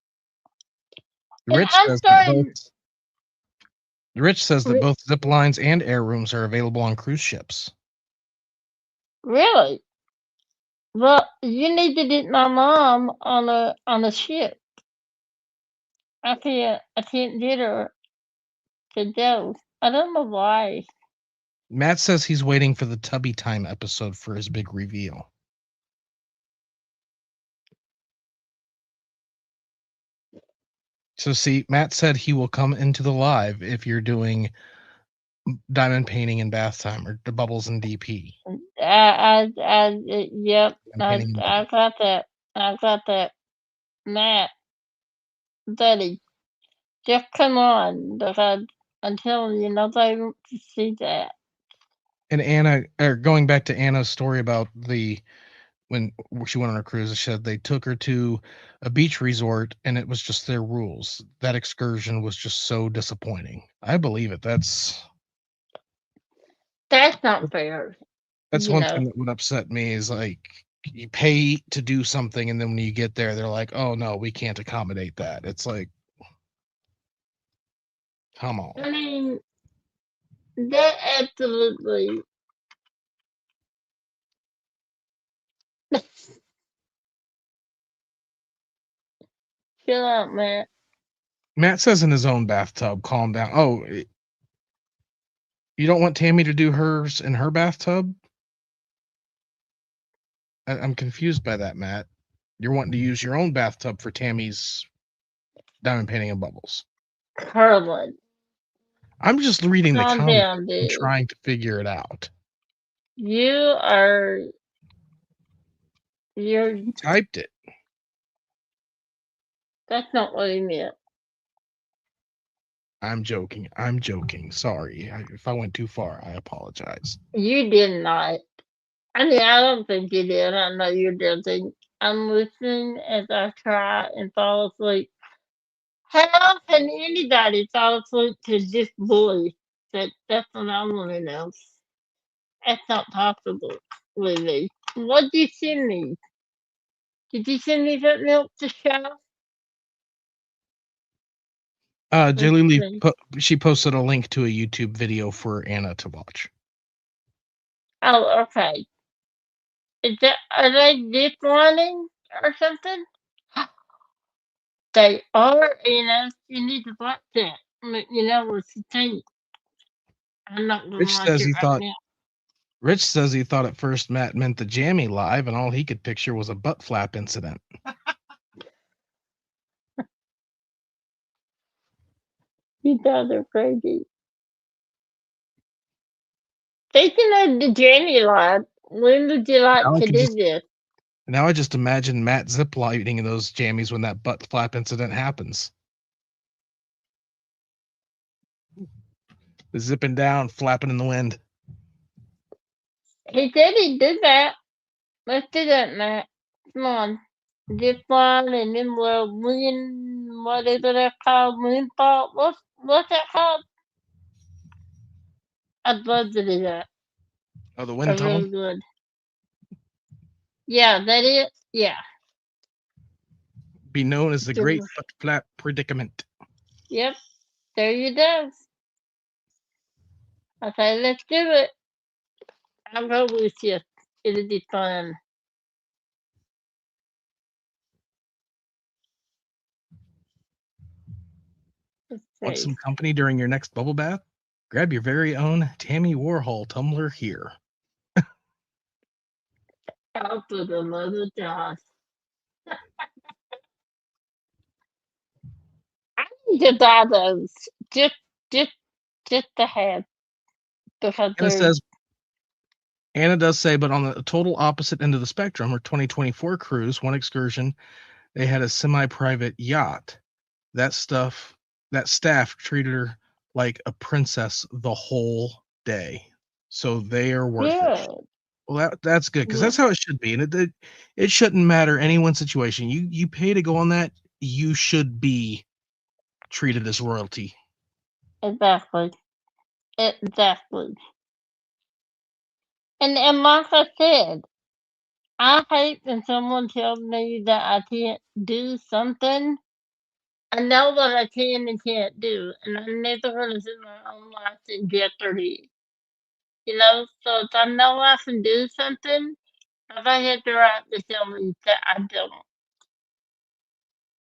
And Rich I'm says that starting. Rich says that Re- both zip lines and air rooms are available on cruise ships. Really? Well, you need to get my mom on a ship. I can't get her to go. I don't know why. Matt says he's waiting for the Tubby Time episode for his big reveal. So see, Matt said he will come into the live if you're doing diamond painting in bath time or the bubbles in DP. Yep. Diamond painting in I bubbles. got that. I got that. Matt, Daddy, just come on, because I'm telling you, nobody wants to see that. And Anna, or going back to Anna's story about when she went on her cruise, she said they took her to a beach resort and it was just their rules. That excursion was just so disappointing. I believe it. That's That's not fair. You one know, thing that would upset me is like you pay to do something and then when you get there, they're like, "Oh no, we can't accommodate that." It's like, come on. I mean, that absolutely. Chill out, Matt. Matt says in his own bathtub, "Calm down." Oh, you don't want Tammy to do hers in her bathtub? I'm confused by that, Matt. You're wanting to use your own bathtub for Tammy's diamond painting and bubbles. Carlin, I'm just reading the calm comment down, and dude. trying to figure it out. You're He typed it. that's not what he meant. I'm joking. I'm joking. Sorry. If I went too far, I apologize. You did not. I mean, I don't think you did. I know you didn't. I'm listening as I try and fall asleep. How can anybody fall asleep to this voice? That's what I want to know. That's not possible, Lily. What did you send me? Did you send me something else to show? Let's Jalili, see. she posted a link to a YouTube video for Anna to watch. Oh, okay. Are they zip lining or something? They are, you need to watch that. You know, it's the thing. I'm not gonna Rich watch says it he right thought now. Rich says he thought at first Matt meant the Jammy live, and all he could picture was a butt flap incident. You guys are crazy. Speaking of the Jamie live, when would you like Now I to can do just this? now I just imagine Matt zip lining in those jammies when that butt flap incident happens. Zipping down, flapping in the wind. He said he'd do that. Let's do that, Matt. Come on. Zip line and then we'll win, whatever that's called, moonfall. What's that called? I'd love to do that. Oh, the I wind tunnel. really would. Yeah, that is. Yeah. Be known as the The- Great Butt Flap Predicament. Yep. There you go. I say, let's do it. I'll go with you. It'll be fun. Let's Want see. some company during your next bubble bath? Grab your very own Tammy Warhol tumbler here. I'll put another Josh. I need to buy those. Just, just, just to have because Anna they're says, Anna does say, but on the total opposite end of the spectrum, her 2024 cruise, one excursion, they had a semi-private yacht. That staff treated her like a princess the whole day. So they are worth it. good. Well, that's good because Yeah, that's how it should be, and it shouldn't matter anyone's situation. You pay to go on that, you should be treated as royalty. exactly. Exactly. And like I said, I hate when someone tells me that I can't do something I know what I can and can't do, and I'm never gonna put my own life in jeopardy. So if I know I can do something, if I have the right to tell me that I don't,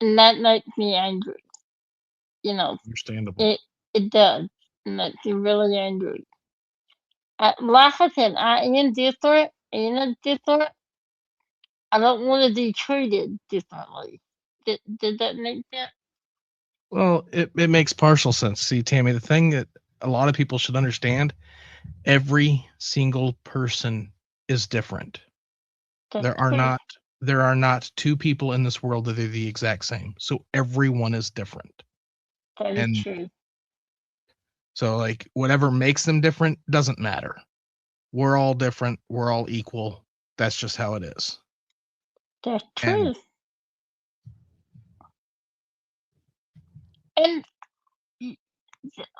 and that makes me angry. Understandable. It does. It makes me really angry. Like I said, I am different, I don't want to be treated differently. Did that make sense? Well, it makes partial sense. See, Tammy, the thing that a lot of people should understand, every single person is different. That's There are true. not two people in this world that are the exact same. So everyone is different. That is And true. so like whatever makes them different doesn't matter. We're all different, we're all equal. That's just how it is. That's And true. And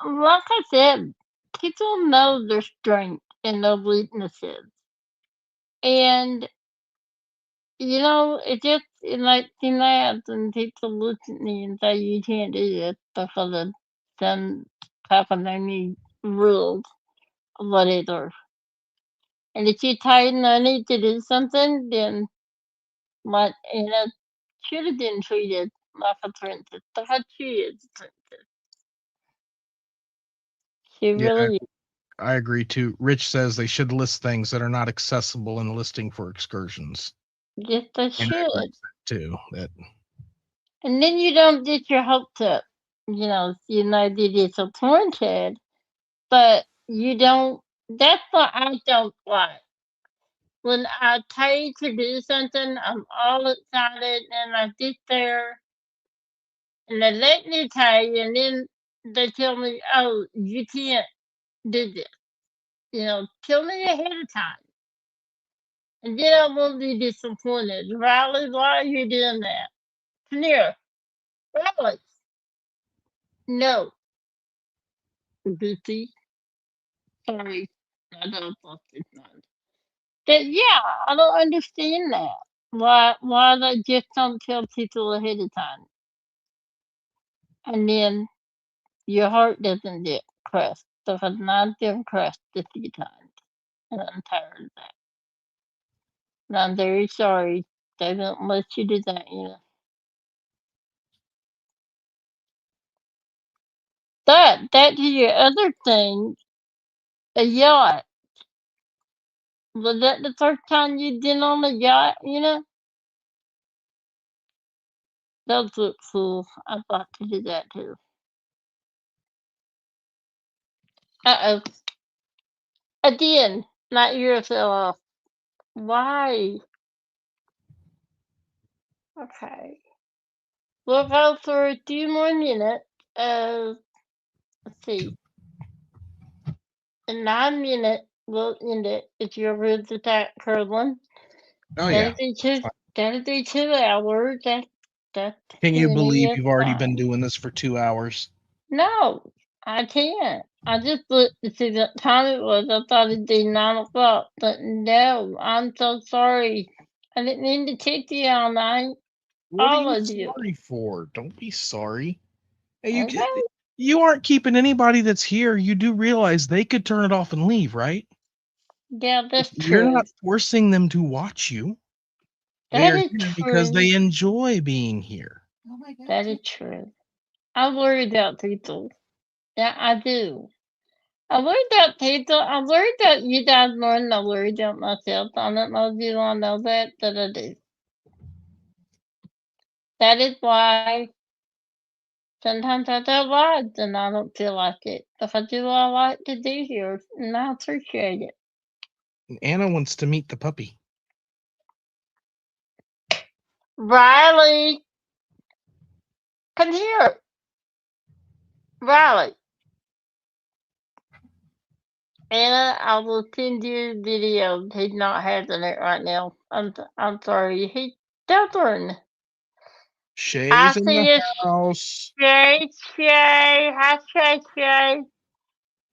like I said, people know their strengths and their weaknesses. And it just makes me mad when people look at me and say you can't do this because of some type of any rules or whatever. And if you tell them I need to do something, then should have been treated like a princess. Because she is a princess. She yeah, really is. I agree too. Rich says they should list things that are not accessible in the listing for excursions. Yes, they And I agree should. with that too. That And then you don't get your hopes up. You might be disappointed, but you don't. That's what I don't like. When I tell you to do something, I'm all excited, and I get there, and they let me tell you, and then they tell me, "Oh, you can't do this." Tell me ahead of time, and then I won't be disappointed. Riley, why are you doing that? Come here, Riley. No, Goofy. Sorry, I don't lost his mind. But yeah, I don't understand that. Why they just don't tell people ahead of time, and then your heart doesn't get crushed because mine's been crushed a few times, and I'm tired of that. And I'm very sorry they don't let you do that. But back to your other thing, a yacht. Was that the first time you'd been on a yacht? Those look cool. I'd like to do that too. Uh-oh. Again, not your fell off. Why? Okay. We'll go for a few more minutes. Let's see. In 9 minutes, we'll end it if you're with the that curling. oh yeah. That'll be 2 hours. That's Can you plenty believe of you've already been time. doing this for 2 hours? No, I can't. I just looked to see what time it was. I thought it'd be 9 o'clock, but no, I'm so sorry. I didn't mean to kick you all night. What are All you of you. sorry for? Don't be sorry. Hey, Okay. you aren't keeping anybody that's here. You do realize they could turn it off and leave, right? Yeah, that's You're true. not forcing them to watch you. They That are is here because true. they enjoy being here. That is true. I worry about people. Yeah, I do. I worry about people. I worry about you guys more than I worry about myself. I don't know if you all know that, but I do. That is why sometimes I tell lies and I don't feel like it. If I do what I like to do here, and I appreciate it. And Anna wants to meet the puppy. Riley, come here. Riley. Anna, I will send you a video. He's not having it right now. I'm sorry. He's stubborn. I Shay's in see the you, house. Shay. Hi, Shay.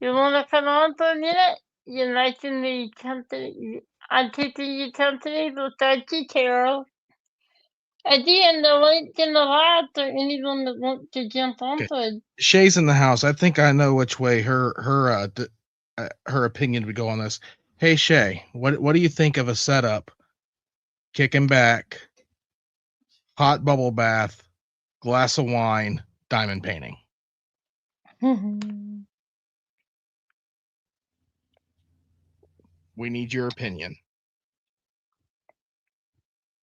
You want to come on for a minute? You're making me company. I'm keeping you company. Well, thank you, Carol. Again, the link in the live for anyone that wants to jump onto it. Shay's in the house. I think I know which way her opinion would go on this. Hey Shay, what do you think of a setup? Kicking back, hot bubble bath, glass of wine, diamond painting. We need your opinion.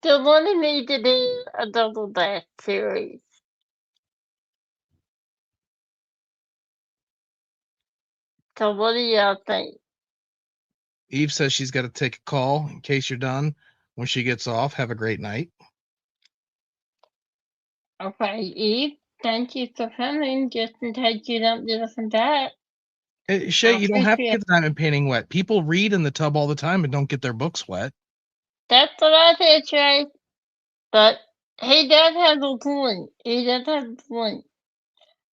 So what do you need to do a double bath series? So what do y'all think? Eve says she's got to take a call in case you're done. When she gets off, have a great night. Okay, Eve, thank you for coming. Just in case you don't give us a back. Hey, Shay, I you don't have to appreciate get the diamond painting wet. People read in the tub all the time and don't get their books wet. That's what I said, Trey. But he does have a point. He does have a point.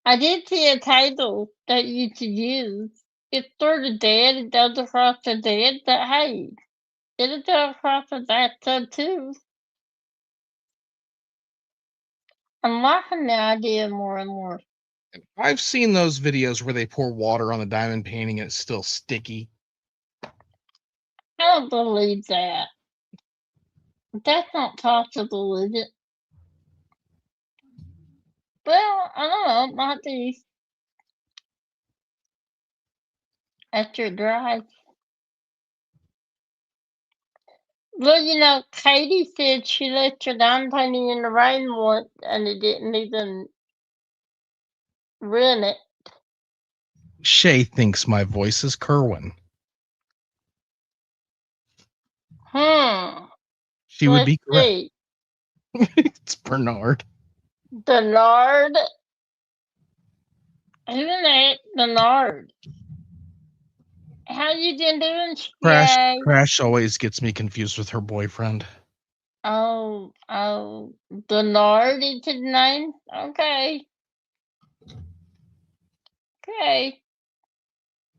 I did see a title that you could use. It's sort of dead. It does across the dead, but hey, it'll go across the bathtub too. I'm liking the idea more and more. I've seen those videos where they pour water on the diamond painting and it's still sticky. I don't believe that. That's not possible, is it? Well, I don't know. It might be. After it dries. Well, you know, Katie said she left her diamond painting in the rain once and it didn't even ruin it. Shay thinks my voice is Kerwin. She would be correct. See. It's Bernard. Bernard? Isn't it Bernard? How you been doing, Shay? Crash always gets me confused with her boyfriend. Oh, Bernard is his name? Okay. Okay.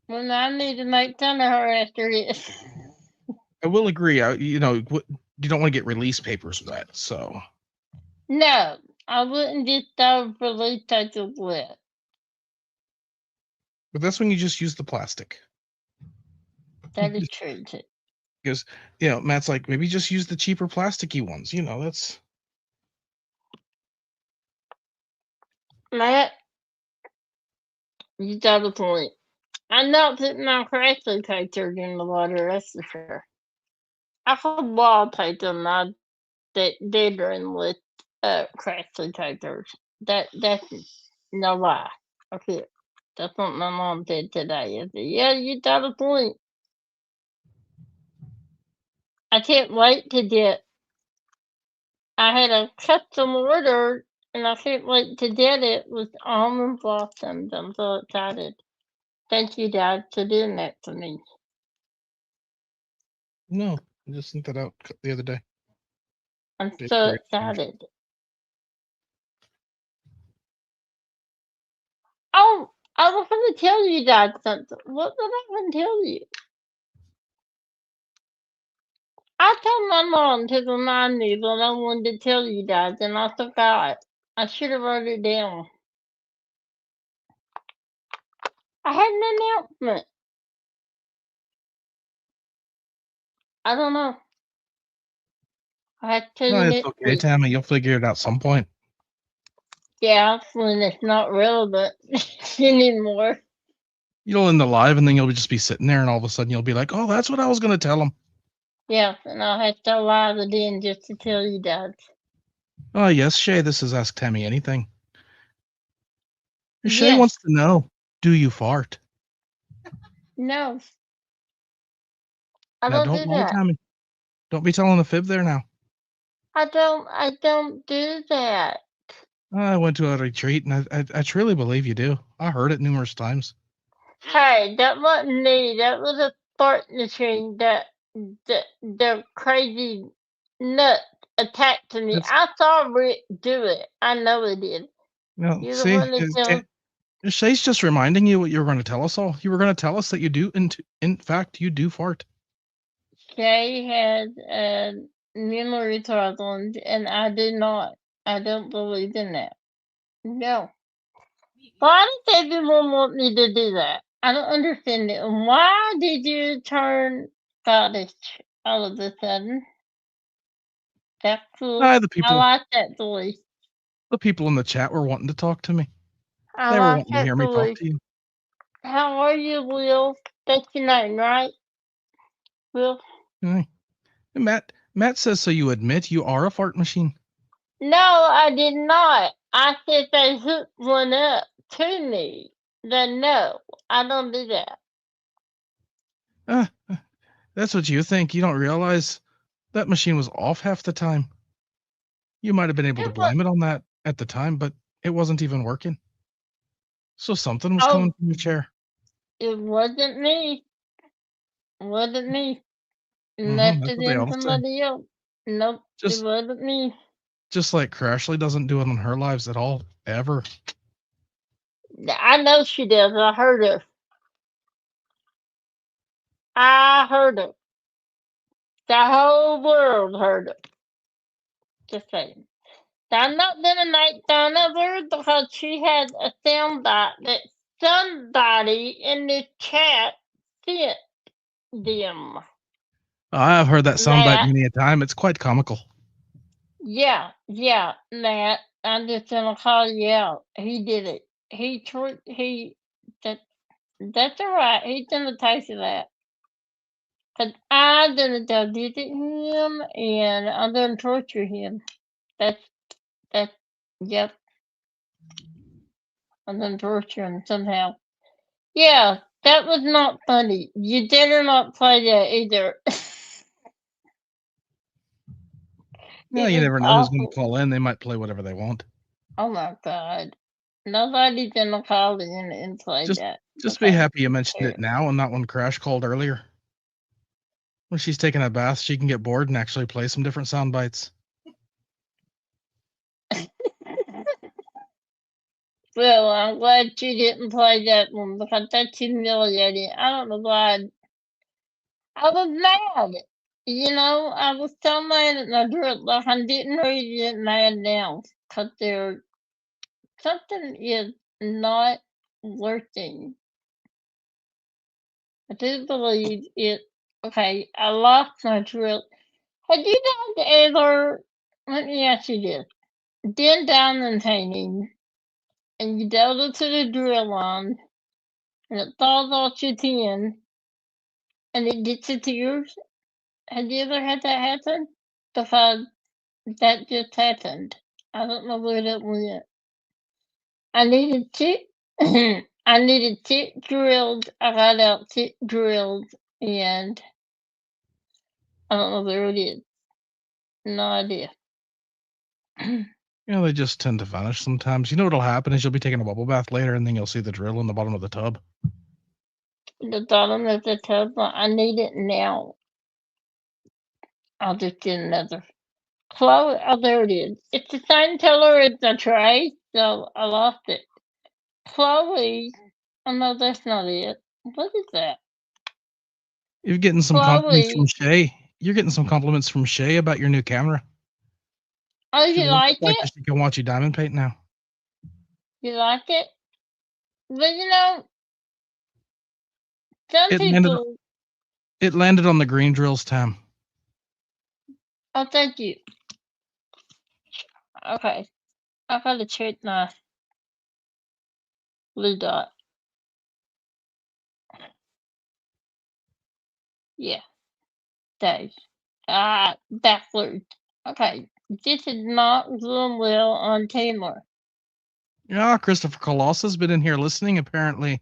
Well, I need to make fun of her after this. I will agree. You don't want to get release papers wet, so. No, I wouldn't just throw release papers wet. But that's when you just use the plastic. That is true too. Because Matt's like, maybe just use the cheaper plasticky ones. That's. Matt, you got a point. I'm not putting my Crackly paper in the water, that's for sure. I could wallpaper my bedroom with Crackly papers. That's no lie. Okay. That's what my mom did today. I said, yeah, you got a point. I can't wait to get. I had a custom order and I can't wait to get it with almond blossoms. I'm so excited. Thank you, Dad, for doing that for me. No, I just sent that out the other day. I'm so excited. Oh, I was going to tell you guys something. What did I want to tell you? I told my mom to remind me what I wanted to tell you guys, and I forgot. I should have wrote it down. I had an announcement. I don't know. I had to tell you No, it's next okay, week. Tammy. You'll figure it out some point. Yeah, when it's not relevant anymore. You'll end the live, and then you'll just be sitting there, and all of a sudden you'll be like, "Oh, that's what I was going to tell him." Yeah, and I'll have to live it in just to tell you guys. Oh, yes, Shay, this is Ask Tammy Anything. Shay Yes. wants to know, do you fart? No. I Now, don't do lie, that. Tammy. Don't be telling a fib there now. I don't do that. I went to a retreat, and I truly believe you do. I heard it numerous times. Hey, that wasn't me. That was a fart machine that the crazy nut attacked to me. I saw Rick do it. I know he did. No, You're see, the one that tells. Shay's just reminding you what you were going to tell us all. You were going to tell us that you do, in fact, you do fart. Shay has a memory problems, and I do not. I don't believe in that. No. Why does everyone want me to do that? I don't understand it. Why did you turn Scottish all of a sudden? That's cool. The I people, like that voice. the people in the chat were wanting to talk to me. I They were like wanting to that hear me talk voice. to you. How are you, Will? That's your name, right? Will? Hey. Matt says, so you admit you are a fart machine? No, I did not. I said they hooked one up to me. Then no, I don't do that. That's what you think. You don't realize that machine was off half the time. You might have been able to blame it on that at the time, but it wasn't even working. So something was coming from the chair. It wasn't me. It wasn't me. That's Must have what they been all say. somebody else. Nope, Just- it wasn't me. Just like Crashly doesn't do it on her lives at all, ever. I know she does. I heard her. I heard her. The whole world heard her. Just saying. I'm not gonna make fun of her because she had a soundbite that somebody in the chat sent them. I've heard that soundbite Matt. many a time. It's quite comical. Yeah, Matt. I'm just gonna call you out. He did it. That's all right. He's gonna taste of that. Cause I'm gonna go visit him and I'm gonna torture him. Yep. I'm gonna torture him somehow. Yeah, that was not funny. You better not play that either. Yeah, you never know who's going to call in. They might play whatever they want. Oh my God. Nobody's gonna call in and play that. Just be happy you mentioned it now and not when Crash called earlier. When she's taking a bath, she can get bored and actually play some different sound bites. Well, I'm glad you didn't play that one because that's humiliating. I don't know why. I was mad. You know, I was so mad at my girl. Like, I'm getting ready to get mad now because something is not working. I do believe it. Okay, I lost my drill. Have you guys ever, let me ask you this, been diamond painting and you go to the drill line and it falls off your tin and it gets your tears? Have you ever had that happen? Because that just happened. I don't know where that went. I needed tick. I needed tick drilled. I got out tick drilled and I don't know where it is. No idea. You know, they just tend to vanish sometimes. You know what'll happen is you'll be taking a bubble bath later and then you'll see the drill in the bottom of the tub. The bottom of the tub, I need it now. I'll just get another. Chloe, oh, there it is. It's the same color as the tray, so I lost it. Chloe, oh no, that's not it. What is that? You're getting some compliments from Shay. You're getting some compliments from Shay about your new camera. Oh, you like it? She can watch you diamond paint now. You like it? But you know, some people. It landed on the green drills, Tam. Oh, thank you. Okay, I gotta check my blue dot. Yeah, Dave. Backwards. Okay, this is not going well on camera. Yeah, Christopher Colossus has been in here listening. Apparently,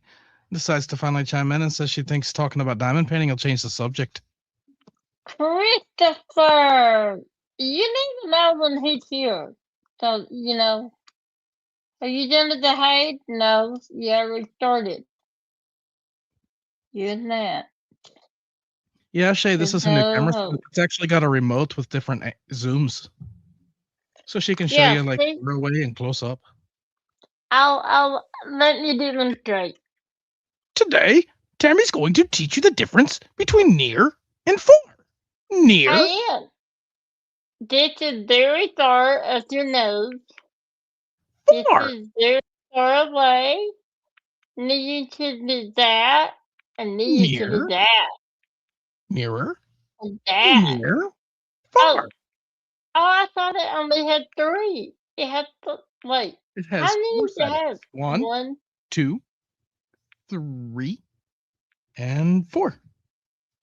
decides to finally chime in and says she thinks talking about diamond painting will change the subject. Christopher, you need to know when he's here. So, you know, are you done with the hate? No, you already started. You and that. Yeah, Shay, this is a new camera. It's actually got a remote with different zooms. So she can show you like far away and close up. I'll let me demonstrate. Today, Tammy's going to teach you the difference between near and far. Near This is very far up your nose. This Far. is very far away. And then you can do that. And then you can do Near. that. Nearer. And that. Near. Oh, Far. I thought it only had 3. It has to, wait. It How has many 4 does it have? settings. 1, 1. 2, 3, and 4.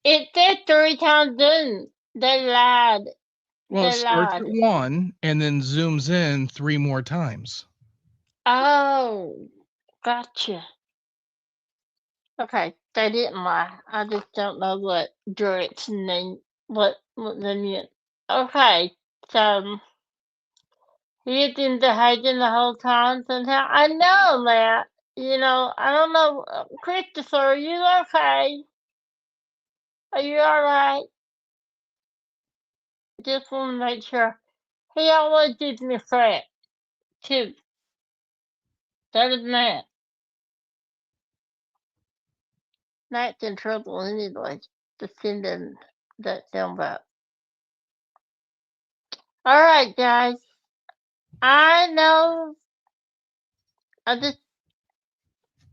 It said 3 times zoom. They lied. Well, it They starts at lied. 1 and then zooms in 3 more times. Oh, gotcha. Okay, they didn't lie. I just don't know what direction they what they meant. Okay, so he's into hiking the whole time somehow. I know, Matt. You know, I don't know. Christopher, are you okay? Are you all right? Just want to make sure. He always gives me crap, too. So does Matt. Matt's in trouble anyway, to send him that film back. All right, guys. I know. I just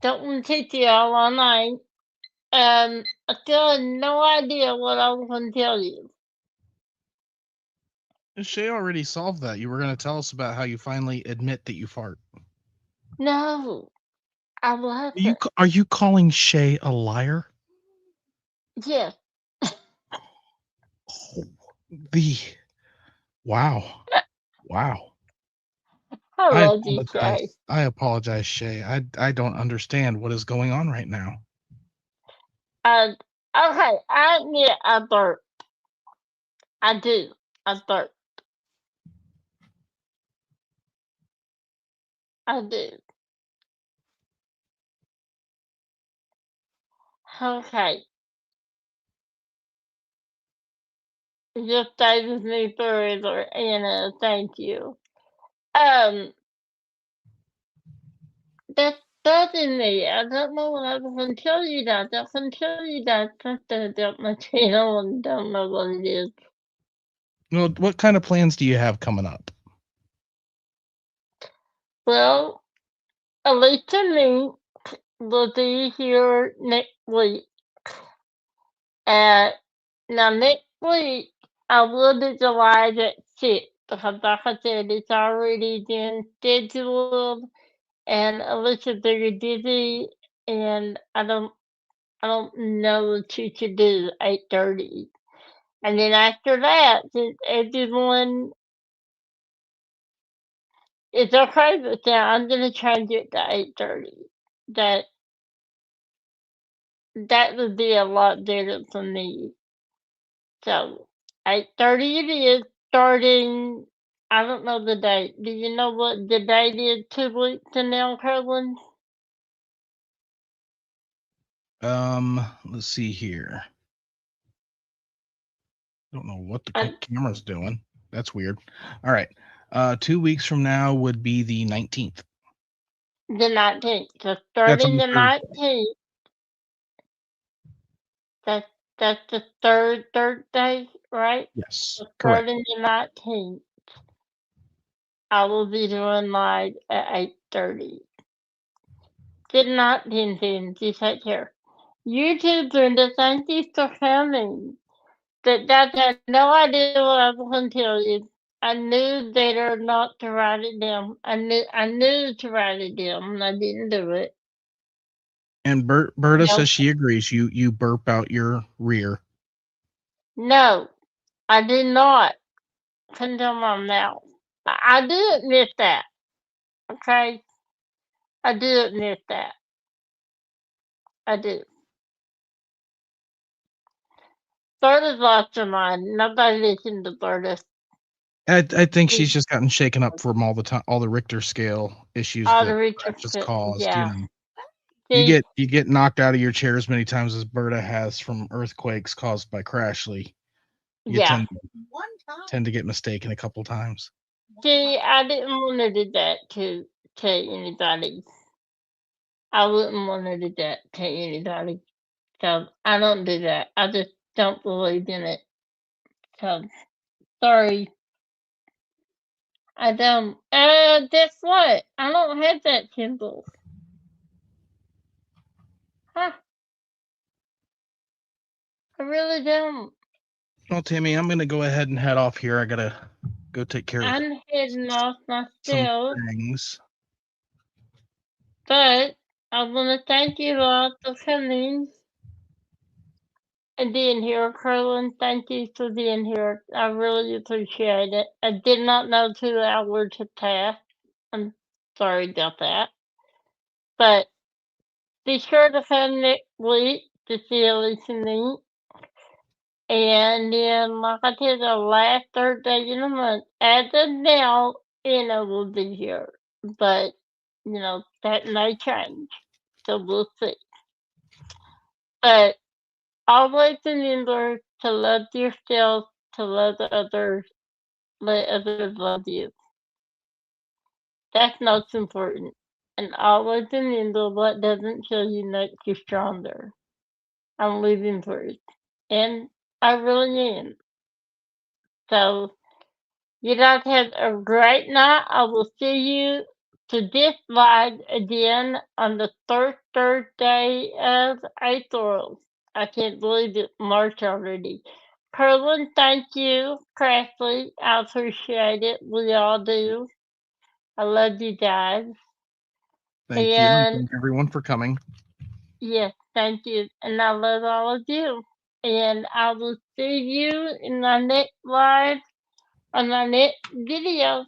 don't want to teach you all night. I still have no idea what I was going to tell you. Shay already solved that. You were going to tell us about how you finally admit that you fart. No, I wasn't. Are you calling Shay a liar? Yes. Oh, wow. Wow. I love you, Shay. I apologize, Shay. I don't understand what is going on right now. Okay, I admit I burped. I do. I burped. I do. Okay. Just stay with me forever, Anna. Thank you. That's bothering me. I don't know what I was going to tell you that. I can tell you that something about my channel and don't know what it is. Well, what kind of plans do you have coming up? Well, Alicia and me will be here next week. Now next week I will be live at 6 because like I said, it's already been scheduled and Alicia's very busy and I don't know what she should do 8:30. And then after that, since everyone is okay with that, I'm gonna change it to 8:30. That would be a lot better for me. So 8:30 it is, starting. I don't know the date. Do you know what the date is? 2 weeks from now, Carolyn? Let's see here. Don't know what the camera's doing. That's weird. All right. 2 weeks from now would be the 19th. The 19th. So starting the 19th. That's the third Thursday, right? Yes, So correct. starting the 19th, I will be doing live at 8:30. Good night, Tintin. You take care. YouTube, Brenda, thank you for coming. But Dad had no idea what I was going to tell you. I knew better not to write it down. I knew to write it down, and I didn't do it. And Berta says she agrees. You burp out your rear. No, I did not. Couldn't tell my mouth. I do admit that. Okay? I do admit that. I do. Berta's lost her mind. Nobody listened to Berta. I think she's just gotten shaken up from all the Richter scale issues All that the Richter just scale, caused. yeah. You know, you get knocked out of your chair as many times as Berta has from earthquakes caused by Crashly. You tend to get mistaken a couple times. See, I didn't want to do that to anybody. I wouldn't want to do that to anybody. So I don't do that. I just don't believe in it. So sorry. I don't. Guess what? I don't have that symbol. Huh? I really don't. Well, Tammy, I'm gonna go ahead and head off here. I gotta go take care of I'm heading off some myself, things. but I want to thank you all for coming and being here. Carlin, thank you for being here. I really appreciate it. I did not know 2 hours had passed. I'm sorry about that. But be sure to come next week to see Elise and me. And then, like I said, the last Thursday in the month, as of now, Anna will be here. But, that may change. So we'll see. But always remember to love yourself, to love others, let others love you. That's most important. And always remember what doesn't kill you makes you stronger. I'm living proof. And I really am. So you guys have a great night. I will see you to this live again on the third Thursday of April. I can't believe it's March already. Carlin, thank you. Craftley, I appreciate it. We all do. I love you guys. Thank you. And Thank everyone for coming. yes, thank you. And I love all of you. And I will see you in my next live on my next video.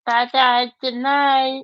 Bye, guys. Good night.